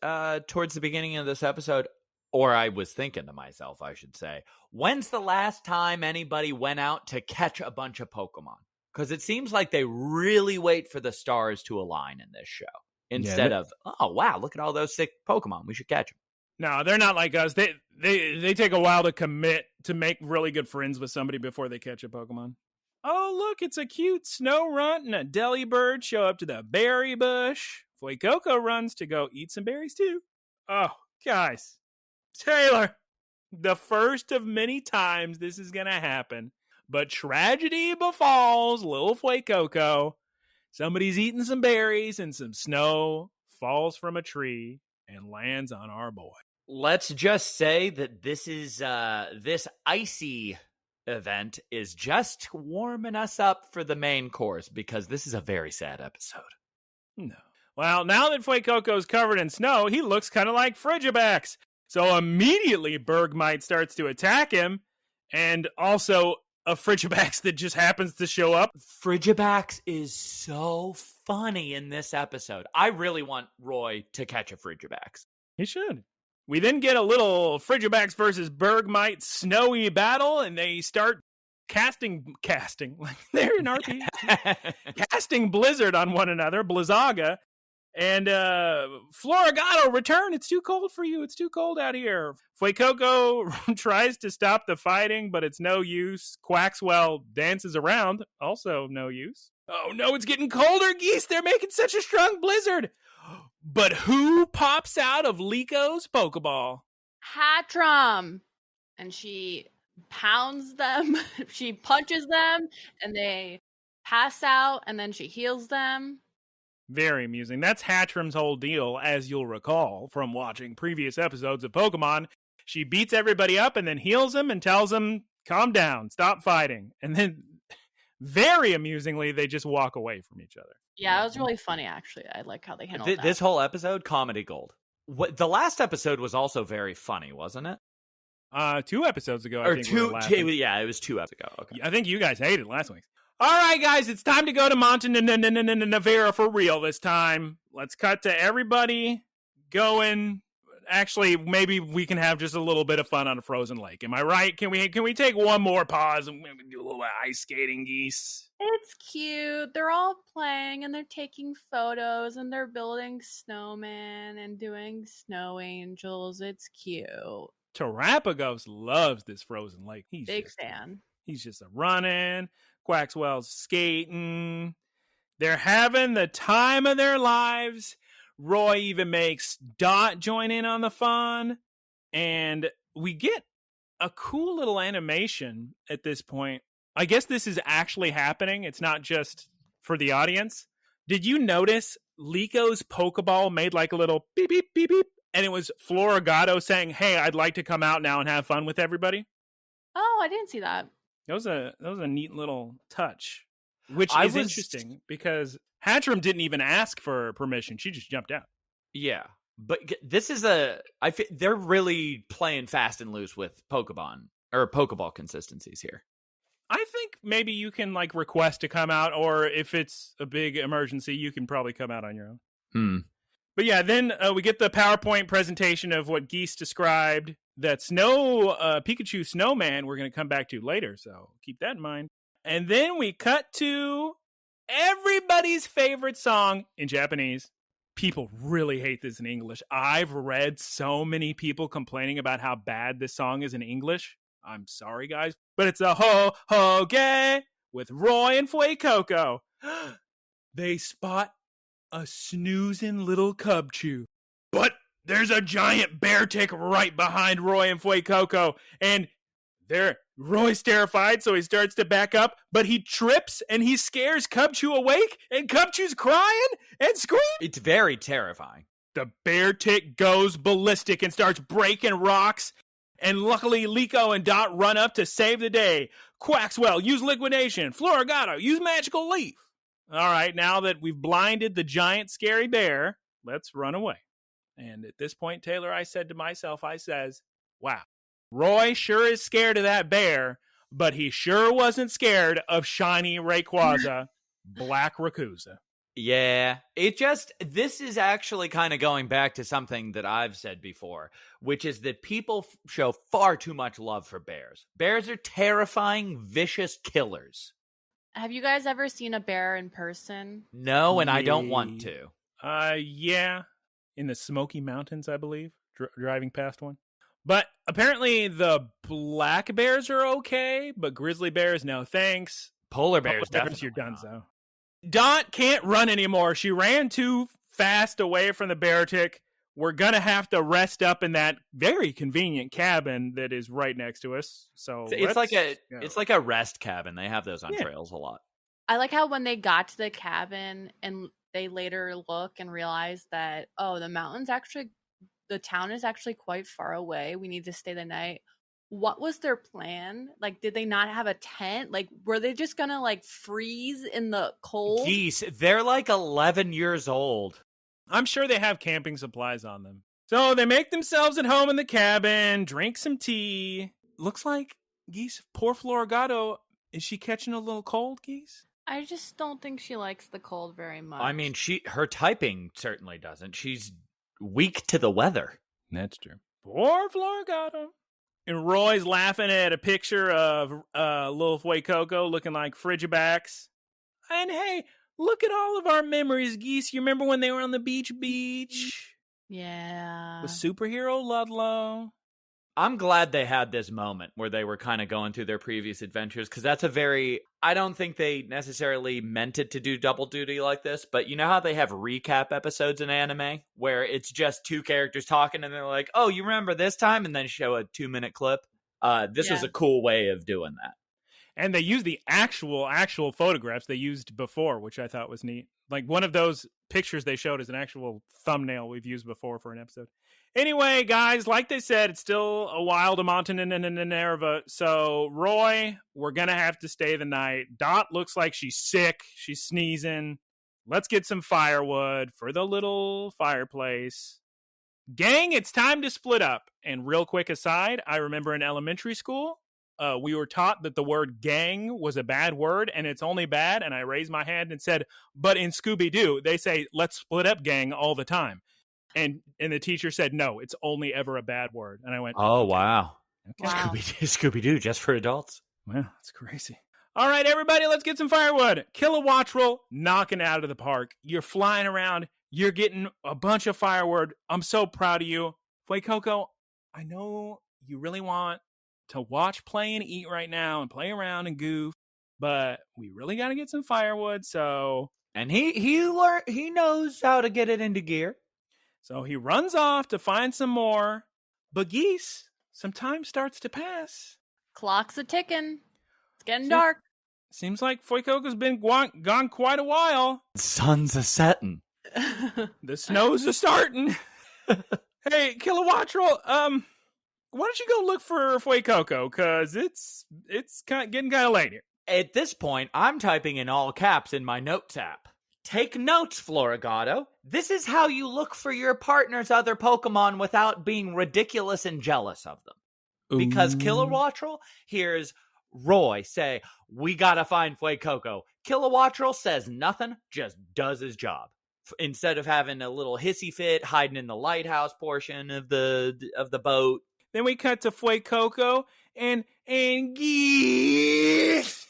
towards the beginning of this episode, or I was thinking to myself, I should say, when's the last time anybody went out to catch a bunch of Pokemon? Because it seems like they really wait for the stars to align in this show. Instead of, oh, wow, look at all those sick Pokemon. We should catch them. No, they're not like us. They take a while to commit to make really good friends with somebody before they catch a Pokemon. Oh, look, it's a cute snow runt and a Delibird show up to the berry bush. Fue Co runs to go eat some berries, too. Oh, guys. Taylor, the first of many times this is going to happen. But tragedy befalls little Fue Co. Somebody's eating some berries and some snow falls from a tree and lands on our boy. Let's just say that this is this icy event is just warming us up for the main course, because this is a very sad episode. No. Well, now that Fue Coco's covered in snow, he looks kind of like Frigibax. So immediately Bergmite starts to attack him, and also a Frigibax that just happens to show up. Frigibax is so funny in this episode. I really want Roy to catch a Frigibax. He should. We then get a little Frigibax versus Bergmite snowy battle, and they start casting, like they're in RPG, casting Blizzard on one another, Blizzaga, and Florigato, return, it's too cold for you, it's too cold out here. Fue Coco tries to stop the fighting, but it's no use. Quaxwell dances around, also no use. Oh no, it's getting colder, Geese, they're making such a strong blizzard. But who pops out of Lico's Pokeball? Hatchram. And she pounds them. She punches them, and they pass out, and then she heals them. Very amusing. That's Hatchram's whole deal, as you'll recall from watching previous episodes of Pokemon. She beats everybody up and then heals them and tells them, calm down, stop fighting. And then, very amusingly, they just walk away from each other. Yeah, it was really funny, actually. I like how they handled that. This whole episode, comedy gold. The last episode was also very funny, wasn't it? 2 episodes ago, I think. Yeah, it was 2 episodes ago. Okay. I think you guys hated last week. All right, guys, it's time to go to Montenegro for real this time. Let's cut to everybody going. Actually, maybe we can have just a little bit of fun on a frozen lake. Am I right? Can we take one more pause and maybe do a little ice skating, Geese? It's cute. They're all playing and they're taking photos and they're building snowmen and doing snow angels. It's cute. Terrapagos loves this frozen lake. He's big fan. He's just a running. Quaxwell's skating. They're having the time of their lives. Roy even makes Dot join in on the fun. And we get a cool little animation at this point. I guess this is actually happening. It's not just for the audience. Did you notice Lico's Pokeball made like a little beep, beep, beep, beep? And it was Florigato saying, hey, I'd like to come out now and have fun with everybody. Oh, I didn't see that. That was a neat little touch, which is interesting because Hatchram didn't even ask for permission. She just jumped out. Yeah, but this is they're really playing fast and loose with Pokeball consistencies here. I think maybe you can like request to come out, or if it's a big emergency, you can probably come out on your own. But yeah, then we get the PowerPoint presentation of what Geese described. That Pikachu Snowman we're going to come back to later, so keep that in mind. And then we cut to everybody's favorite song in Japanese. People really hate this in English. I've read so many people complaining about how bad this song is in English. I'm sorry, guys, but it's a Ho Ho Gay with Roy and Fue Coco. They spot a snoozing little Cubchoo, but there's a giant bear tick right behind Roy and Fue Coco, and Roy's terrified, so he starts to back up, but he trips and he scares Cubchoo awake, and Cubchoo's crying and screaming. It's very terrifying. The bear tick goes ballistic and starts breaking rocks, and luckily Lico and Dot run up to save the day. Quaxwell, use Liquidation. Florigato, use Magical Leaf. All right, now that we've blinded the giant scary bear, let's run away. And at this point, Taylor, I said to myself, wow, Roy sure is scared of that bear, but he sure wasn't scared of shiny Rayquaza, Black Rayquaza. Yeah, this is actually kind of going back to something that I've said before, which is that people show far too much love for bears. Bears are terrifying, vicious killers. Have you guys ever seen a bear in person? No, and I don't want to. Yeah. In the Smoky Mountains, I believe, driving past one. But apparently the black bears are okay, but grizzly bears, no thanks. Polar bears, definitely. You're done, so. Dot can't run anymore. She ran too fast away from the bear tick. We're going to have to rest up in that very convenient cabin that is right next to us. So it's like a rest cabin. They have those on trails a lot. I like how when they got to the cabin and they later look and realize that, the town is actually quite far away. We need to stay the night. what was their plan? Like, did they not have a tent? Like, were they just gonna like freeze in the cold? Geese, they're like 11 years old. I'm sure they have camping supplies on them. So they make themselves at home in the cabin, drink some tea. Looks like, Geese, poor Florigato, is she catching a little cold, Geese? I just don't think she likes the cold very much. I mean, her typing certainly doesn't. She's weak to the weather. That's true. Poor Florigato. And Roy's laughing at a picture of little Fue Coco looking like Frigibacks. And hey, look at all of our memories, Geese. You remember when they were on the beach? Yeah. With superhero Ludlow. I'm glad they had this moment where they were kind of going through their previous adventures, because that's I don't think they necessarily meant it to do double duty like this, but you know how they have recap episodes in anime where it's just two characters talking and they're like, oh, you remember this time? And then show a 2-minute clip. This was a cool way of doing that. And they used the actual photographs they used before, which I thought was neat. Like one of those pictures they showed is an actual thumbnail we've used before for an episode. Anyway, guys, like they said, it's still a wild mountain in Minerva. So, Roy, we're going to have to stay the night. Dot looks like she's sick. She's sneezing. Let's get some firewood for the little fireplace. Gang, it's time to split up. And real quick aside, I remember in elementary school, we were taught that the word gang was a bad word, and it's only bad. And I raised my hand and said, but in Scooby-Doo, they say, let's split up, gang, all the time. And the teacher said, no, it's only ever a bad word. And I went, oh, wow. Okay. Wow. Scooby-Doo, just for adults. Well, that's crazy. All right, everybody, let's get some firewood. Kilowattrel, knocking it out of the park. You're flying around. You're getting a bunch of firewood. I'm so proud of you. Fue Coco, I know you really want to watch, play, and eat right now and play around and goof, but we really got to get some firewood, so... And he knows how to get it into gear. So he runs off to find some more. But Geese, some time starts to pass. Clock's a ticking. It's getting dark. Seems like Fue Coco's been gone quite a while. Sun's a setting. The snow's a starting. Hey, Kilowattrel, why don't you go look for Fue Coco? Because it's getting kind of late here. At this point, I'm typing in all caps in my notes app. Take notes, Florigato. This is how you look for your partner's other Pokemon without being ridiculous and jealous of them. Because Kilowattrel hears Roy say, we gotta find Fue Coco. Kilowattrel says nothing, just does his job. Instead of having a little hissy fit, hiding in the lighthouse portion of the boat. Then we cut to Fue Coco and Geese.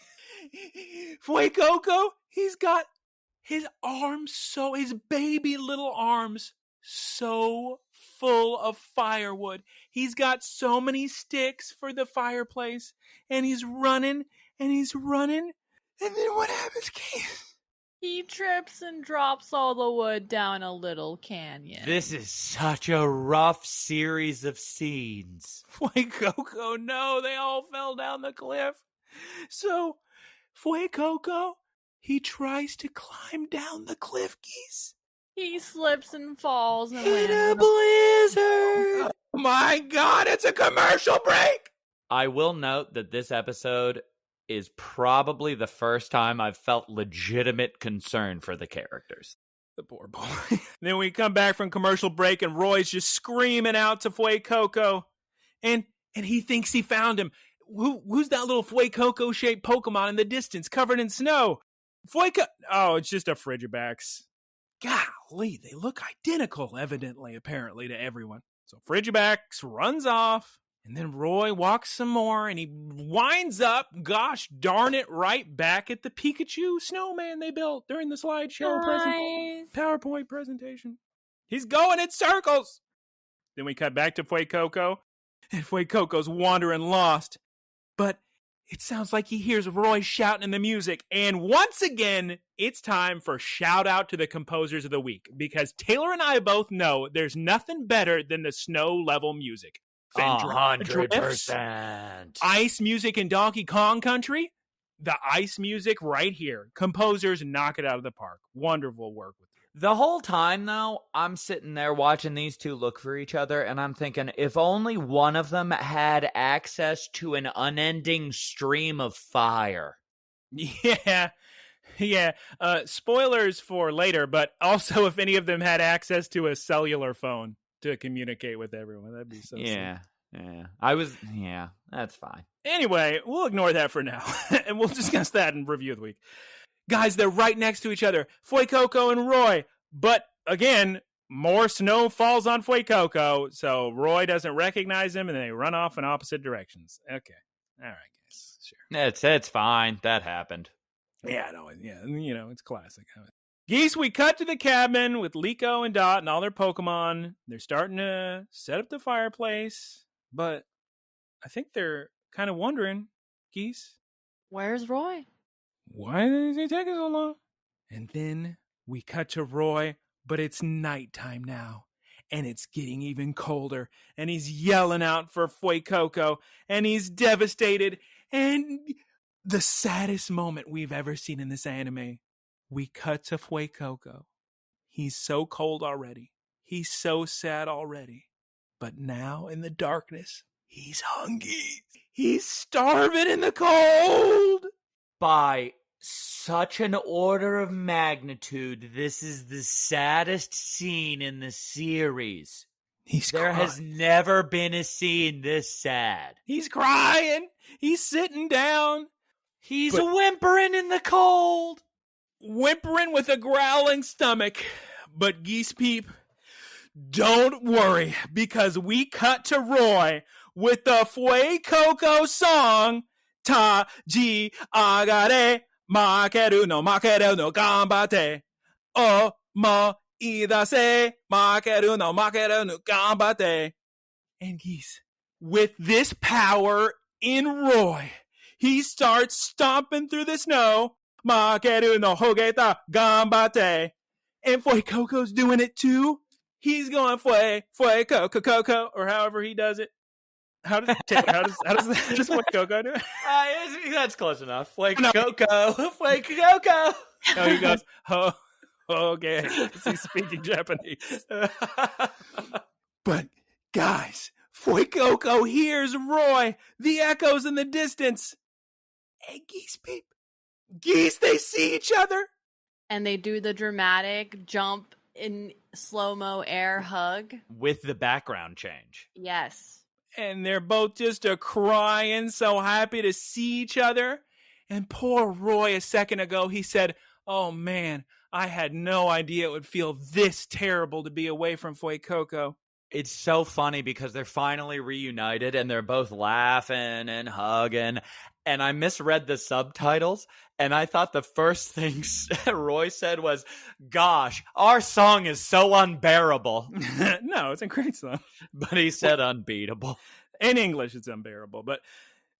Fue Coco, he's got his baby little arms so full of firewood. He's got so many sticks for the fireplace, and he's running, and then what happens, Keith? He trips and drops all the wood down a little canyon. This is such a rough series of scenes. Fue Coco, no, they all fell down the cliff. So, Fue Coco, he tries to climb down the cliff, Geese. He slips and falls and In a lands. Oh blizzard! my God, it's a commercial break! I will note that this episode is probably the first time I've felt legitimate concern for the characters. The poor boy. Then we come back from commercial break and Roy's just screaming out to Fue Coco. And he thinks he found him. Who's that little Fue Coco-shaped Pokemon in the distance covered in snow? Oh, it's just a Frigibax. Golly, they look identical, apparently, to everyone. So Frigibax runs off, and then Roy walks some more, and he winds up, gosh darn it, right back at the Pikachu snowman they built during the slideshow PowerPoint presentation. He's going in circles. Then we cut back to Fue Coco, and Fue Coco's wandering lost. But it sounds like he hears Roy shouting in the music. And once again, it's time for shout out to the composers of the week. Because Taylor and I both know there's nothing better than the snow level music. 100%. Ice music in Donkey Kong Country. The ice music right here. Composers knock it out of the park. Wonderful work with you. The whole time, though, I'm sitting there watching these two look for each other, and I'm thinking, if only one of them had access to an unending stream of fire. Yeah. Spoilers for later, but also if any of them had access to a cellular phone to communicate with everyone, that'd be so Yeah. That's fine. Anyway, we'll ignore that for now, and we'll discuss that in review of the week. Guys, they're right next to each other, Fue Coco and Roy. But again, more snow falls on Fue Coco, so Roy doesn't recognize him, and they run off in opposite directions. Okay, all right, guys, sure. It's fine. That happened. Yeah, no, yeah, it's classic. Geese, we cut to the cabin with Liko and Dot and all their Pokemon. They're starting to set up the fireplace, but I think they're kind of wondering, Geese, where's Roy? Why is he taking so long? And then we cut to Roy, but it's nighttime now, and it's getting even colder, and he's yelling out for Fue Coco, and he's devastated, and the saddest moment we've ever seen in this anime. We cut to Fue Coco. He's so cold already. He's so sad already. But now in the darkness, he's hungry. He's starving in the cold. By such an order of magnitude, this is the saddest scene in the series. There has never been a scene this sad. He's crying. He's sitting down. He's whimpering in the cold. Whimpering with a growling stomach. But Geese Peep, don't worry, because we cut to Roy with the Fue Coco song, Ta Ji Agare Makeru no Gambate. O Mo Idase Makeru no Gambate. And Geese, with this power in Roy, he starts stomping through the snow. Makeru no Hogeta Gambate. And Fue Coco's doing it too. He's going Fue Coco, or however he does it. How does Fue Coco do it? That's close enough. Fue Coco. Fue Coco. No, he goes, okay. He's speaking Japanese. But, guys, Fue Coco hears Roy, the echoes in the distance. Hey, Geese Peep. Geese, they see each other. And they do the dramatic jump in slow-mo air hug. With the background change. Yes. And they're both just crying, so happy to see each other. And poor Roy, a second ago, he said, oh man, I had no idea it would feel this terrible to be away from Fue Coco. It's so funny because they're finally reunited and they're both laughing and hugging. And I misread the subtitles, and I thought the first thing Roy said was, gosh, our song is so unbearable. No, it's a great song. But he said unbeatable. In English, it's unbearable. But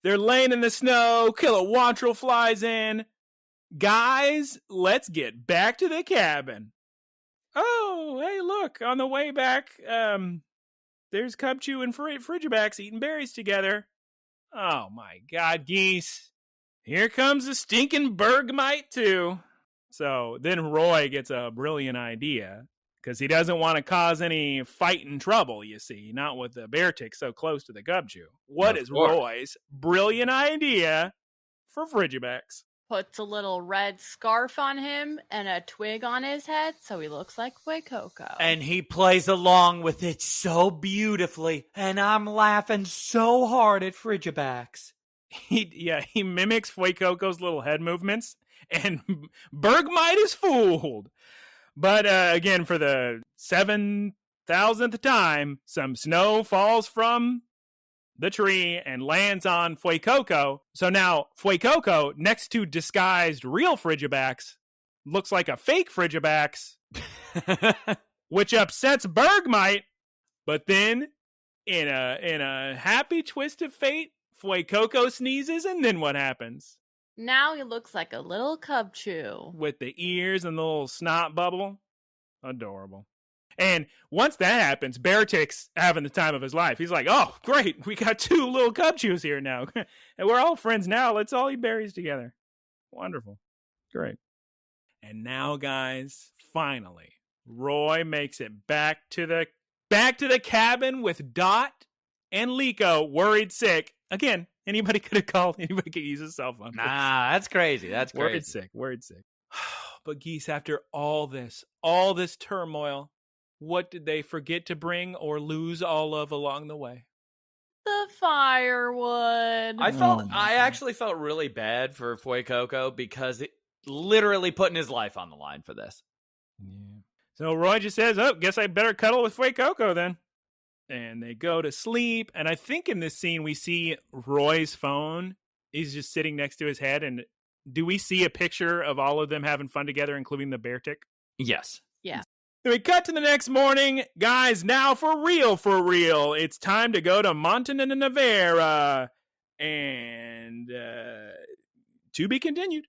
they're laying in the snow. Kilowattrel flies in. Guys, let's get back to the cabin. Oh, hey, look, on the way back, there's Cubchoo and Frigibax eating berries together. Oh my God, Geese. Here comes the stinking Bergmite too. So then Roy gets a brilliant idea, because he doesn't want to cause any fight and trouble, you see, not with the bear tick so close to the Cubchoo. What is Roy's brilliant idea for Frigibax? Puts a little red scarf on him and a twig on his head, so he looks like Fue Coco. And he plays along with it so beautifully, and I'm laughing so hard at Frigibax. He mimics Fue Coco's little head movements, and Bergmite is fooled. But again, for the 7,000th time, some snow falls from the tree and lands on Fue Coco. So now Fue Coco, next to disguised real Frigibax, looks like a fake Frigibax, which upsets Bergmite. But then, in a happy twist of fate, Fue Coco sneezes, and then what happens? Now he looks like a little Cubchoo. With the ears and the little snot bubble. Adorable. And once that happens, Beartick's having the time of his life. He's like, oh, great. We got two little Cubchoos here now. And we're all friends now. Let's all eat berries together. Wonderful. Great. And now, guys, finally, Roy makes it back to the cabin with Dot and Liko, worried sick. Again, anybody could have called. Anybody could use a cell phone. Nah, that's crazy. That's crazy. Worried sick. But Geese, after all this turmoil, what did they forget to bring or lose all of along the way? The firewood. I actually felt really bad for Fue Co because it literally putting his life on the line for this. Yeah. So Roy just says, "Oh, guess I better cuddle with Fue Co then." And they go to sleep. And I think in this scene we see Roy's phone is just sitting next to his head. And do we see a picture of all of them having fun together, including the bear tick? Yes. Yeah. Then we cut to the next morning. Guys, now for real. It's time to go to Montanavera. And to be continued.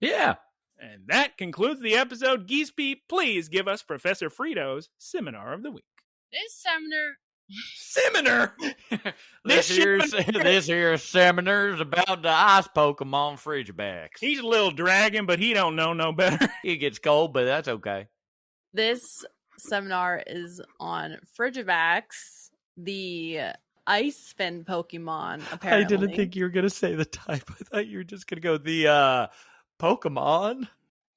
Yeah. And that concludes the episode. Geese Pete, please give us Professor Frito's Seminar of the Week. This Seminar? This here seminar's about the ice Pokemon Frigibacks. He's a little dragon, but he don't know no better. He gets cold, but that's okay. This seminar is on Frigibacks, the ice fin Pokemon, apparently. I didn't think you were going to say the type. I thought you were just going to go the Pokemon.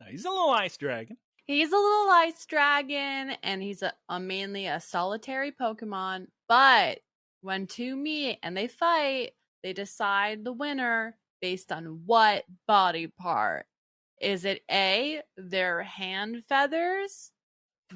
He's a little ice dragon. He's a little ice dragon, and he's mainly a solitary Pokemon. But when two meet and they fight, they decide the winner based on what body part? Is it A, their hand feathers,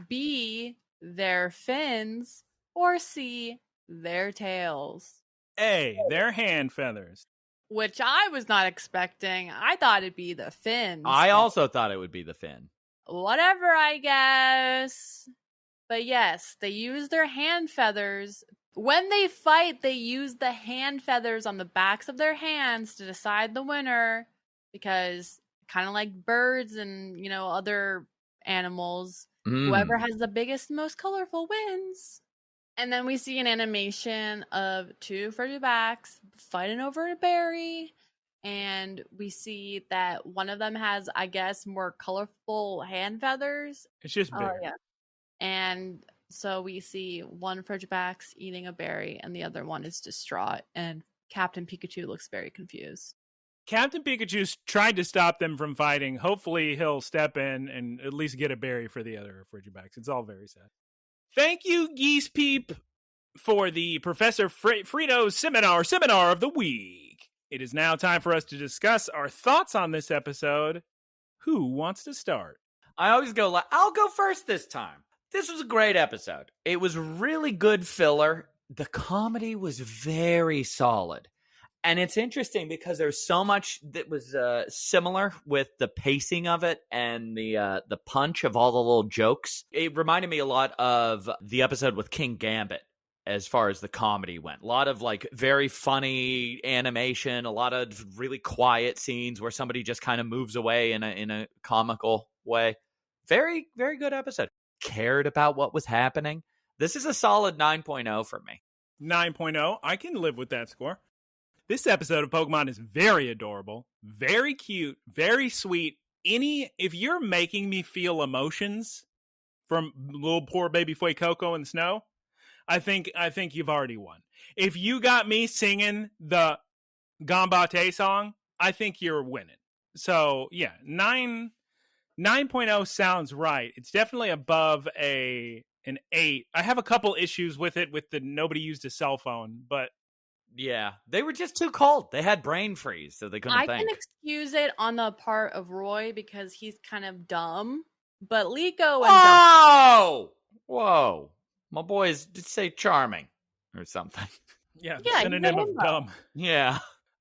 B, their fins, or C, their tails? A, their hand feathers. Which I was not expecting. I thought it'd be the fins. I also thought it would be the fin. Whatever, I guess. But yes, they use their hand feathers. When they fight, they use the hand feathers on the backs of their hands to decide the winner. Because kind of like birds and, other animals, whoever has the biggest, most colorful wins. And then we see an animation of two Frigibacks fighting over a berry. And we see that one of them has, I guess, more colorful hand feathers. It's just berry. Oh, yeah. And so we see one Frigiback's eating a berry and the other one is distraught. And Captain Pikachu looks very confused. Captain Pikachu's tried to stop them from fighting. Hopefully he'll step in and at least get a berry for the other Frigibacks. It's all very sad. Thank you, Geese Peep, for the Professor Frito's Seminar of the Week. It is now time for us to discuss our thoughts on this episode. Who wants to start? I always go, I'll go first this time. This was a great episode. It was really good filler. The comedy was very solid. And it's interesting because there's so much that was similar with the pacing of it and the punch of all the little jokes. It reminded me a lot of the episode with King Gambit as far as the comedy went. A lot of very funny animation, a lot of really quiet scenes where somebody just kind of moves away in a comical way. Very, very good episode. Cared about what was happening. This is a solid 9.0 for me. 9.0. I can live with that score. This episode of Pokemon is very adorable, very cute, very sweet. If you're making me feel emotions from little poor baby Fue Co in the snow, I think you've already won. If you got me singing the Gambate song, I think you're winning. So yeah, 9.0 sounds right. It's definitely above an 8. I have a couple issues with it with the nobody used a cell phone, but yeah, they were just too cold. They had brain freeze, so they couldn't think. I can excuse it on the part of Roy because he's kind of dumb, but Liko and Whoa! My boys did say charming or something. Yeah, synonym of dumb. Yeah.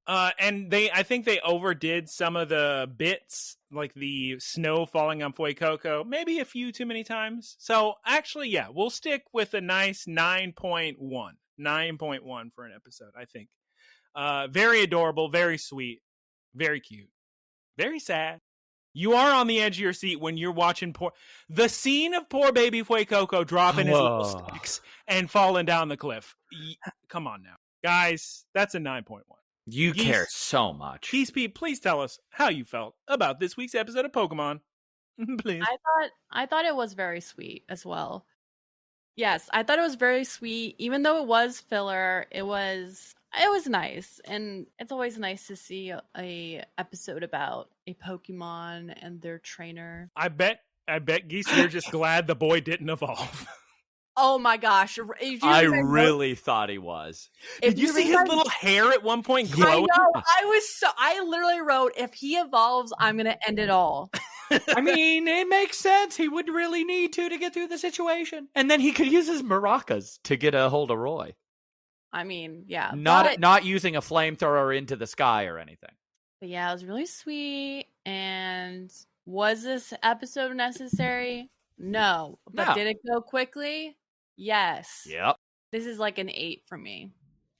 And I think they overdid some of the bits, like the snow falling on Fue Co, maybe a few too many times. So actually, yeah, we'll stick with a nice 9.1. 9.1 for an episode, I think. Very adorable, very sweet, very cute, very sad. You are on the edge of your seat when you're watching the scene of poor baby Fue Co dropping his little sticks and falling down the cliff. Come on now. Guys, that's a 9.1. You care so much. Geese Pete, please tell us how you felt about this week's episode of Pokemon. Please. I thought it was very sweet as well. Yes, I thought it was very sweet. Even though it was filler, it was nice, and it's always nice to see a episode about a Pokemon and their trainer. I bet Geese, you're just glad the boy didn't evolve. Oh my gosh! I really thought he was. Did you see his little hair at one point glowing? I know. I literally wrote, if he evolves, I'm gonna end it all. I mean, it makes sense. He would really need to get through the situation, and then he could use his maracas to get a hold of Roy. I mean, yeah, not using a flamethrower into the sky or anything. But yeah, it was really sweet. And was this episode necessary? No. But did it go quickly? Yes. Yep. This is like an 8 for me.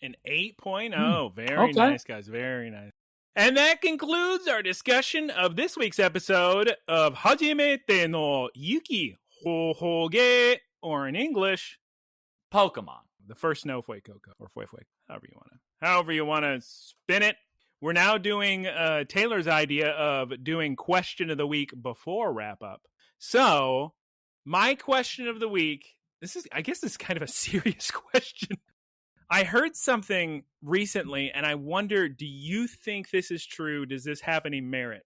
An 8.0. Very nice, guys. Very nice. And that concludes our discussion of this week's episode of Hajimete no Yuki, Hoッホッゲー, or in English, Pokemon. The first snow Fue Fue Co, or Fue Fue, however you want to spin it. We're now doing Taylor's idea of doing question of the week before wrap up. So, my question of the week, I guess this is kind of a serious question. I heard something recently, and I wonder, do you think this is true? Does this have any merit?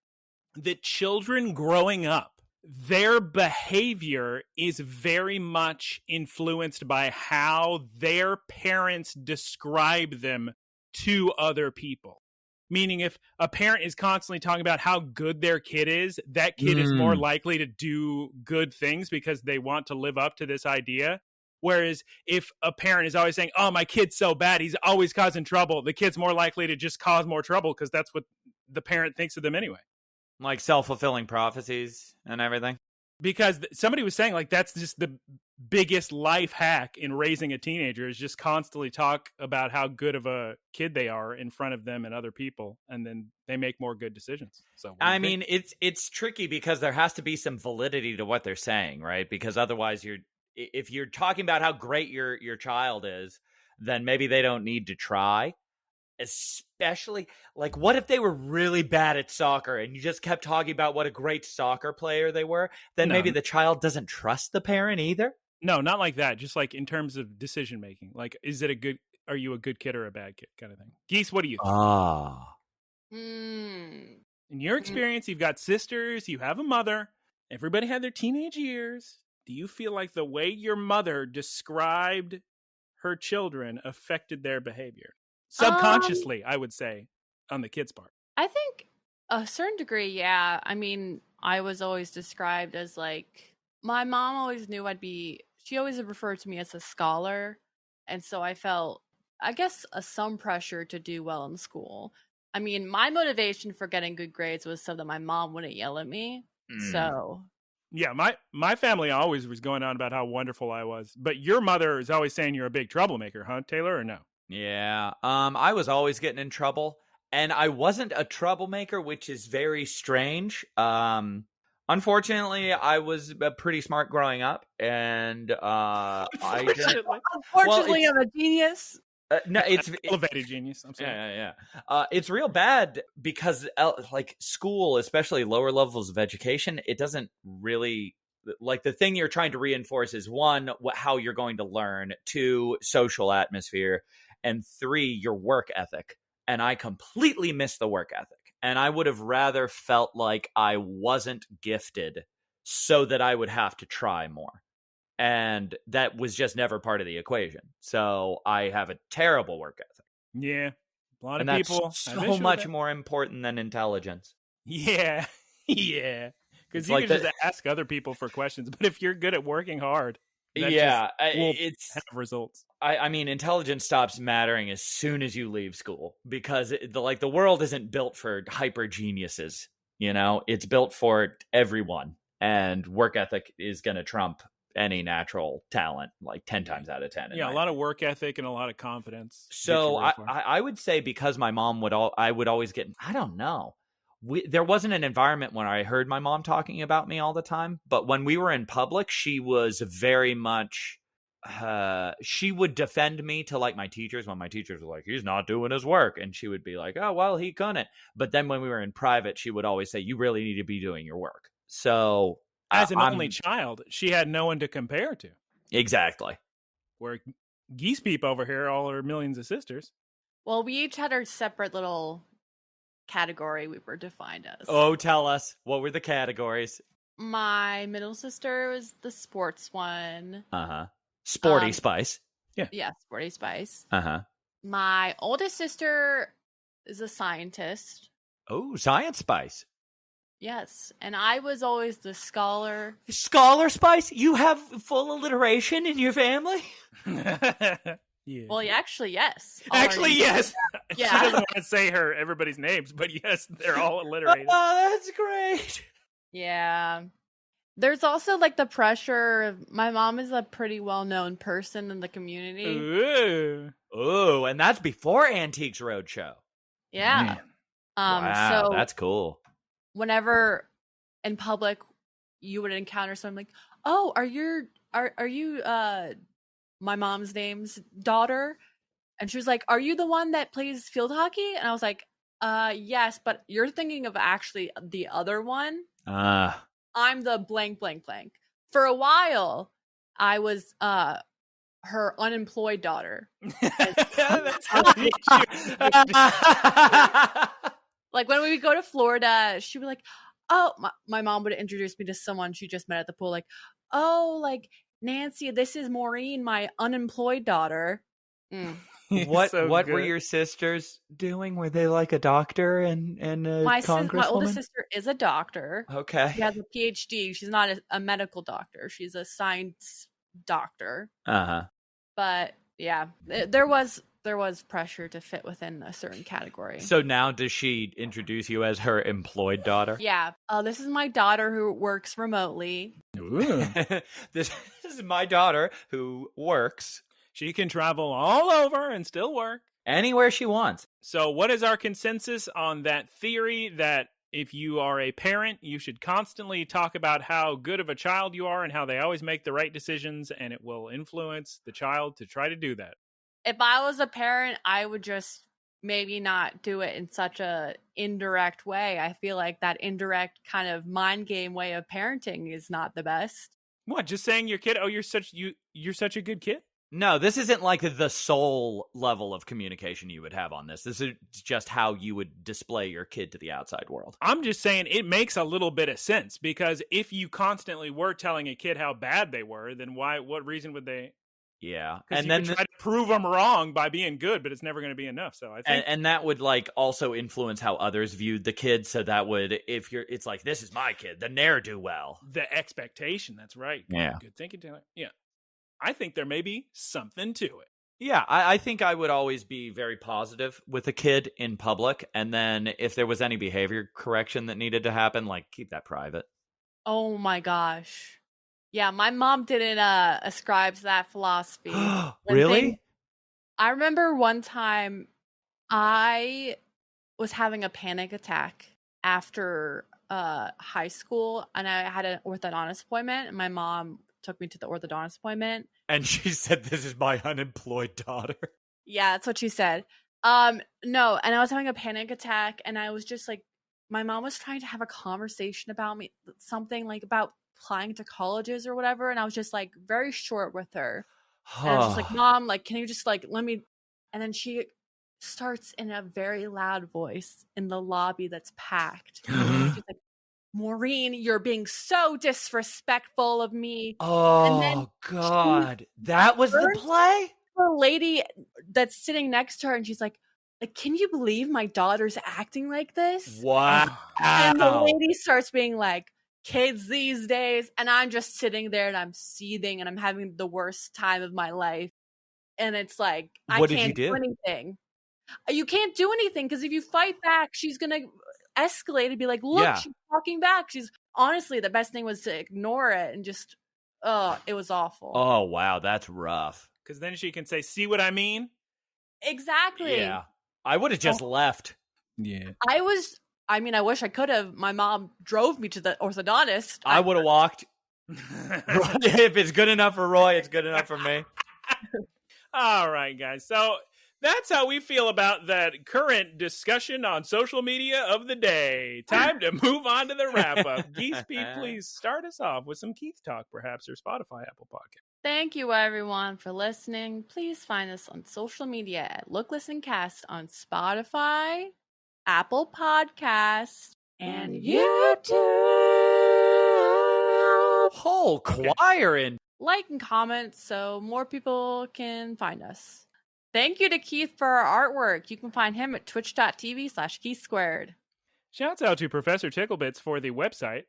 That children growing up, their behavior is very much influenced by how their parents describe them to other people. Meaning if a parent is constantly talking about how good their kid is, that kid is more likely to do good things because they want to live up to this idea. Whereas if a parent is always saying, oh, my kid's so bad, he's always causing trouble, the kid's more likely to just cause more trouble because that's what the parent thinks of them anyway. Like self-fulfilling prophecies and everything. Because somebody was saying, like, that's just the biggest life hack in raising a teenager is just constantly talk about how good of a kid they are in front of them and other people, and then they make more good decisions. So I mean, it's tricky because there has to be some validity to what they're saying, right? Because otherwise if you're talking about how great your child is, then maybe they don't need to try. Especially, like, what if they were really bad at soccer and you just kept talking about what a great soccer player they were? Then maybe the child doesn't trust the parent either. No, not like that. Just like in terms of decision making. Like, are you a good kid or a bad kid kind of thing? Geese, what do you think? In your experience, you've got sisters, you have a mother, everybody had their teenage years. Do you feel like the way your mother described her children affected their behavior? Subconsciously, I would say, on the kids' part. I think a certain degree, yeah. I mean, I was always described as like, my mom always knew she always referred to me as a scholar. And so I felt, I guess, some pressure to do well in school. I mean, my motivation for getting good grades was so that my mom wouldn't yell at me. So... Yeah, my family always was going on about how wonderful I was. But your mother is always saying you're a big troublemaker, huh, Taylor, or no? Yeah, I was always getting in trouble, and I wasn't a troublemaker, which is very strange. Unfortunately, I was pretty smart growing up, and unfortunately, I'm a genius. No, it's elevated genius. I'm sorry. Yeah. It's real bad because, like, school, especially lower levels of education, it doesn't really. Like, the thing you're trying to reinforce is 1, how you're going to learn, 2, social atmosphere, and 3, your work ethic. And I completely missed the work ethic. And I would have rather felt like I wasn't gifted so that I would have to try more. And that was just never part of the equation. So I have a terrible work ethic. Yeah. A lot of and people. That's so much more important than intelligence. Yeah. Yeah. Because you can just ask other people for questions, but if you're good at working hard, it's have results. I mean, intelligence stops mattering as soon as you leave school because the world isn't built for hyper geniuses. You know, it's built for everyone, and work ethic is going to trump any natural talent like 10 times out of 10. Yeah, a lot of work ethic and a lot of confidence. So I would say because my mom I would always get, I don't know. There wasn't an environment when I heard my mom talking about me all the time, but when we were in public, she was very much, she would defend me to like my teachers when my teachers were like, he's not doing his work. And she would be like, oh, well, he couldn't. But then when we were in private, she would always say, you really need to be doing your work. So as an only child, she had no one to compare to. Exactly. Where Geese Peep over here, all her millions of sisters. Well, we each had our separate little category we were defined as. Oh, tell us. What were the categories? My middle sister was the sports one. Uh-huh. Sporty Spice. Yeah, Sporty Spice. Uh-huh. My oldest sister is a scientist. Oh, Science Spice. Yes, and I was always the scholar. Scholar Spice? You have full alliteration in your family? Yeah. Well, actually, yes. Actually, yes. Yeah. She doesn't want to say everybody's names, but yes, they're all alliterated. Oh, that's great. Yeah. There's also like the pressure of my mom is a pretty well-known person in the community. Ooh. Oh, and that's before Antiques Roadshow. Yeah. Man. Wow, So that's cool. whenever in public you would encounter someone like, "Oh, are you my mom's name's daughter?" And she was like, "Are you the one that plays field hockey?" And I was like, yes, but you're thinking of actually the other one. I'm the blank, blank, blank. For a while, I was her unemployed daughter. That's really cute. Like when we would go to Florida, she'd be like, "Oh," my mom would introduce me to someone she just met at the pool. Like, "Oh, like Nancy, this is Maureen, my unemployed daughter." What So were good. your sisters doing? Were they like a doctor and a My congresswoman? oldest sister is a doctor. Okay. She has a PhD. She's not a medical doctor. She's a science doctor. Uh-huh. But yeah, there was pressure to fit within a certain category. So now does she introduce you as her employed daughter? Yeah. This is my daughter who works remotely. Ooh. This is my daughter who works She can travel all over and still work. anywhere she wants. So what is our consensus on that theory that if you are a parent, you should constantly talk about how good of a child you are and how they always make the right decisions, and it will influence the child to try to do that? If I was a parent, I would just maybe not do it in such a indirect way. I feel like that indirect kind of mind game way of parenting is not the best. What, just saying your kid, "Oh, you're such a good kid"? No, this isn't like the soul level of communication you would have on this. This is just how you would display your kid to the outside world. I'm just saying it makes a little bit of sense, because if you constantly were telling a kid how bad they were, then what reason would they? Yeah. Because And you then could try to prove them wrong by being good, but it's never going to be enough. So I think and that would like also influence how others viewed the kid. So that would, it's like, this is my kid, the ne'er-do-well. the expectation, that's right. Yeah. Good thinking, Taylor. Yeah. I think there may be something to it. Yeah, I think I would always be very positive with a kid in public. And then if there was any behavior correction that needed to happen, like keep that private. Oh my gosh. Yeah, my mom didn't ascribe to that philosophy. Really? I remember one time I was having a panic attack after high school, and I had an orthodontist appointment, and my mom took me to the orthodontist appointment. And she said, "This is my unemployed daughter." Yeah, that's what she said. No, and I was having a panic attack, and I was just like, my mom was trying to have a conversation about me, something like about applying to colleges or whatever, and I was just like very short with her. And I was just like, "Mom, like, can you just like let me?" And then she starts in a very loud voice in the lobby that's packed. She's like, "Maureen, you're being so disrespectful of me." Oh, And then God. That was the turned play? The lady that's sitting next to her, and she's like, "Can you believe my daughter's acting like this?" Wow. And the lady starts being like, "Kids these days," and I'm just sitting there and I'm seething and I'm having the worst time of my life. And it's like, What I did you can't do? do anything. You can't do anything, because if you fight back, she's gonna escalate and be like, "Look, Yeah. she's talking back." She's honestly, the best thing was to ignore it and just, it was awful. Oh, wow. That's rough. Because then she can say, "See what I mean?" Exactly. Yeah. I would have just left. Yeah. I wish I could have. My mom drove me to the orthodontist. I would have walked. If it's good enough for Roy, it's good enough for me. All right, guys. So That's how we feel about that current discussion on social media of the day. Time to move on to the wrap-up. Geese Pete, please start us off with some Keith Talk, perhaps, or Spotify, Apple Podcast. Thank you, everyone, for listening. Please find us on social media at Look, Listen, Cast on Spotify, Apple Podcasts, and YouTube. Whole choir in. Like and comment so more people can find us. Thank you to Keith for our artwork. You can find him at twitch.tv/KeithSquared. Shouts out to Professor Ticklebits for the website.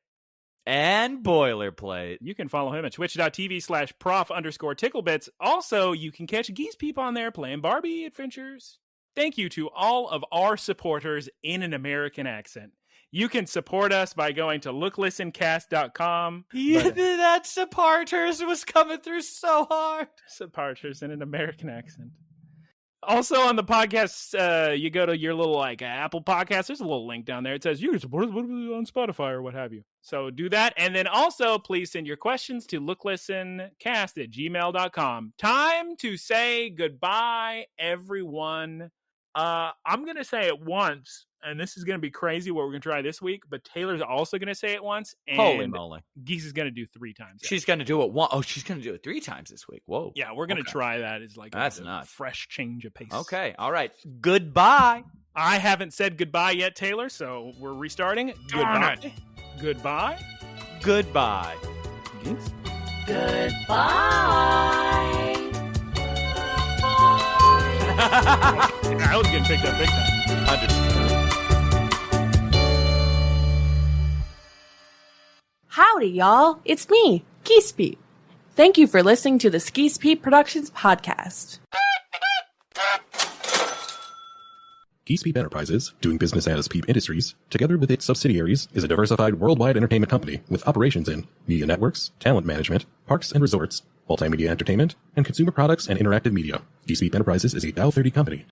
And Boilerplate. You can follow him at twitch.tv/prof_Ticklebits. Also, you can catch Geese Peep on there playing Barbie Adventures. Thank you to all of our supporters in an American accent. You can support us by going to looklistencast.com. Yeah, that supporters was coming through so hard. Supporters in an American accent. Also on the podcast, you go to your little Apple Podcast. There's a little link down there. It says you can support us on Spotify or what have you. So do that. And then also please send your questions to looklistencast@gmail.com. Time to say goodbye, everyone. I'm going to say it once, and this is going to be crazy what we're going to try this week, but Taylor's also going to say it once. And holy moly. Geese is going to do 3 times. She's going to do it one. Oh, she's going to do it 3 times this week. Whoa. Yeah, we're going to try that as that's a fresh change of pace. Okay. All right. Goodbye. I haven't said goodbye yet, Taylor, so we're restarting. Goodbye. Goodbye. Goodbye. Geese? Goodbye. I was getting picked up big time. 100%. Howdy, y'all. It's me, Geese Pete. Thank you for listening to the Geese Pete Productions podcast. Geese Peep Enterprises, doing business as Peep Industries, together with its subsidiaries, is a diversified worldwide entertainment company with operations in media networks, talent management, parks and resorts, multimedia entertainment, and consumer products and interactive media. Geese Peep Enterprises is a Dow 30 company.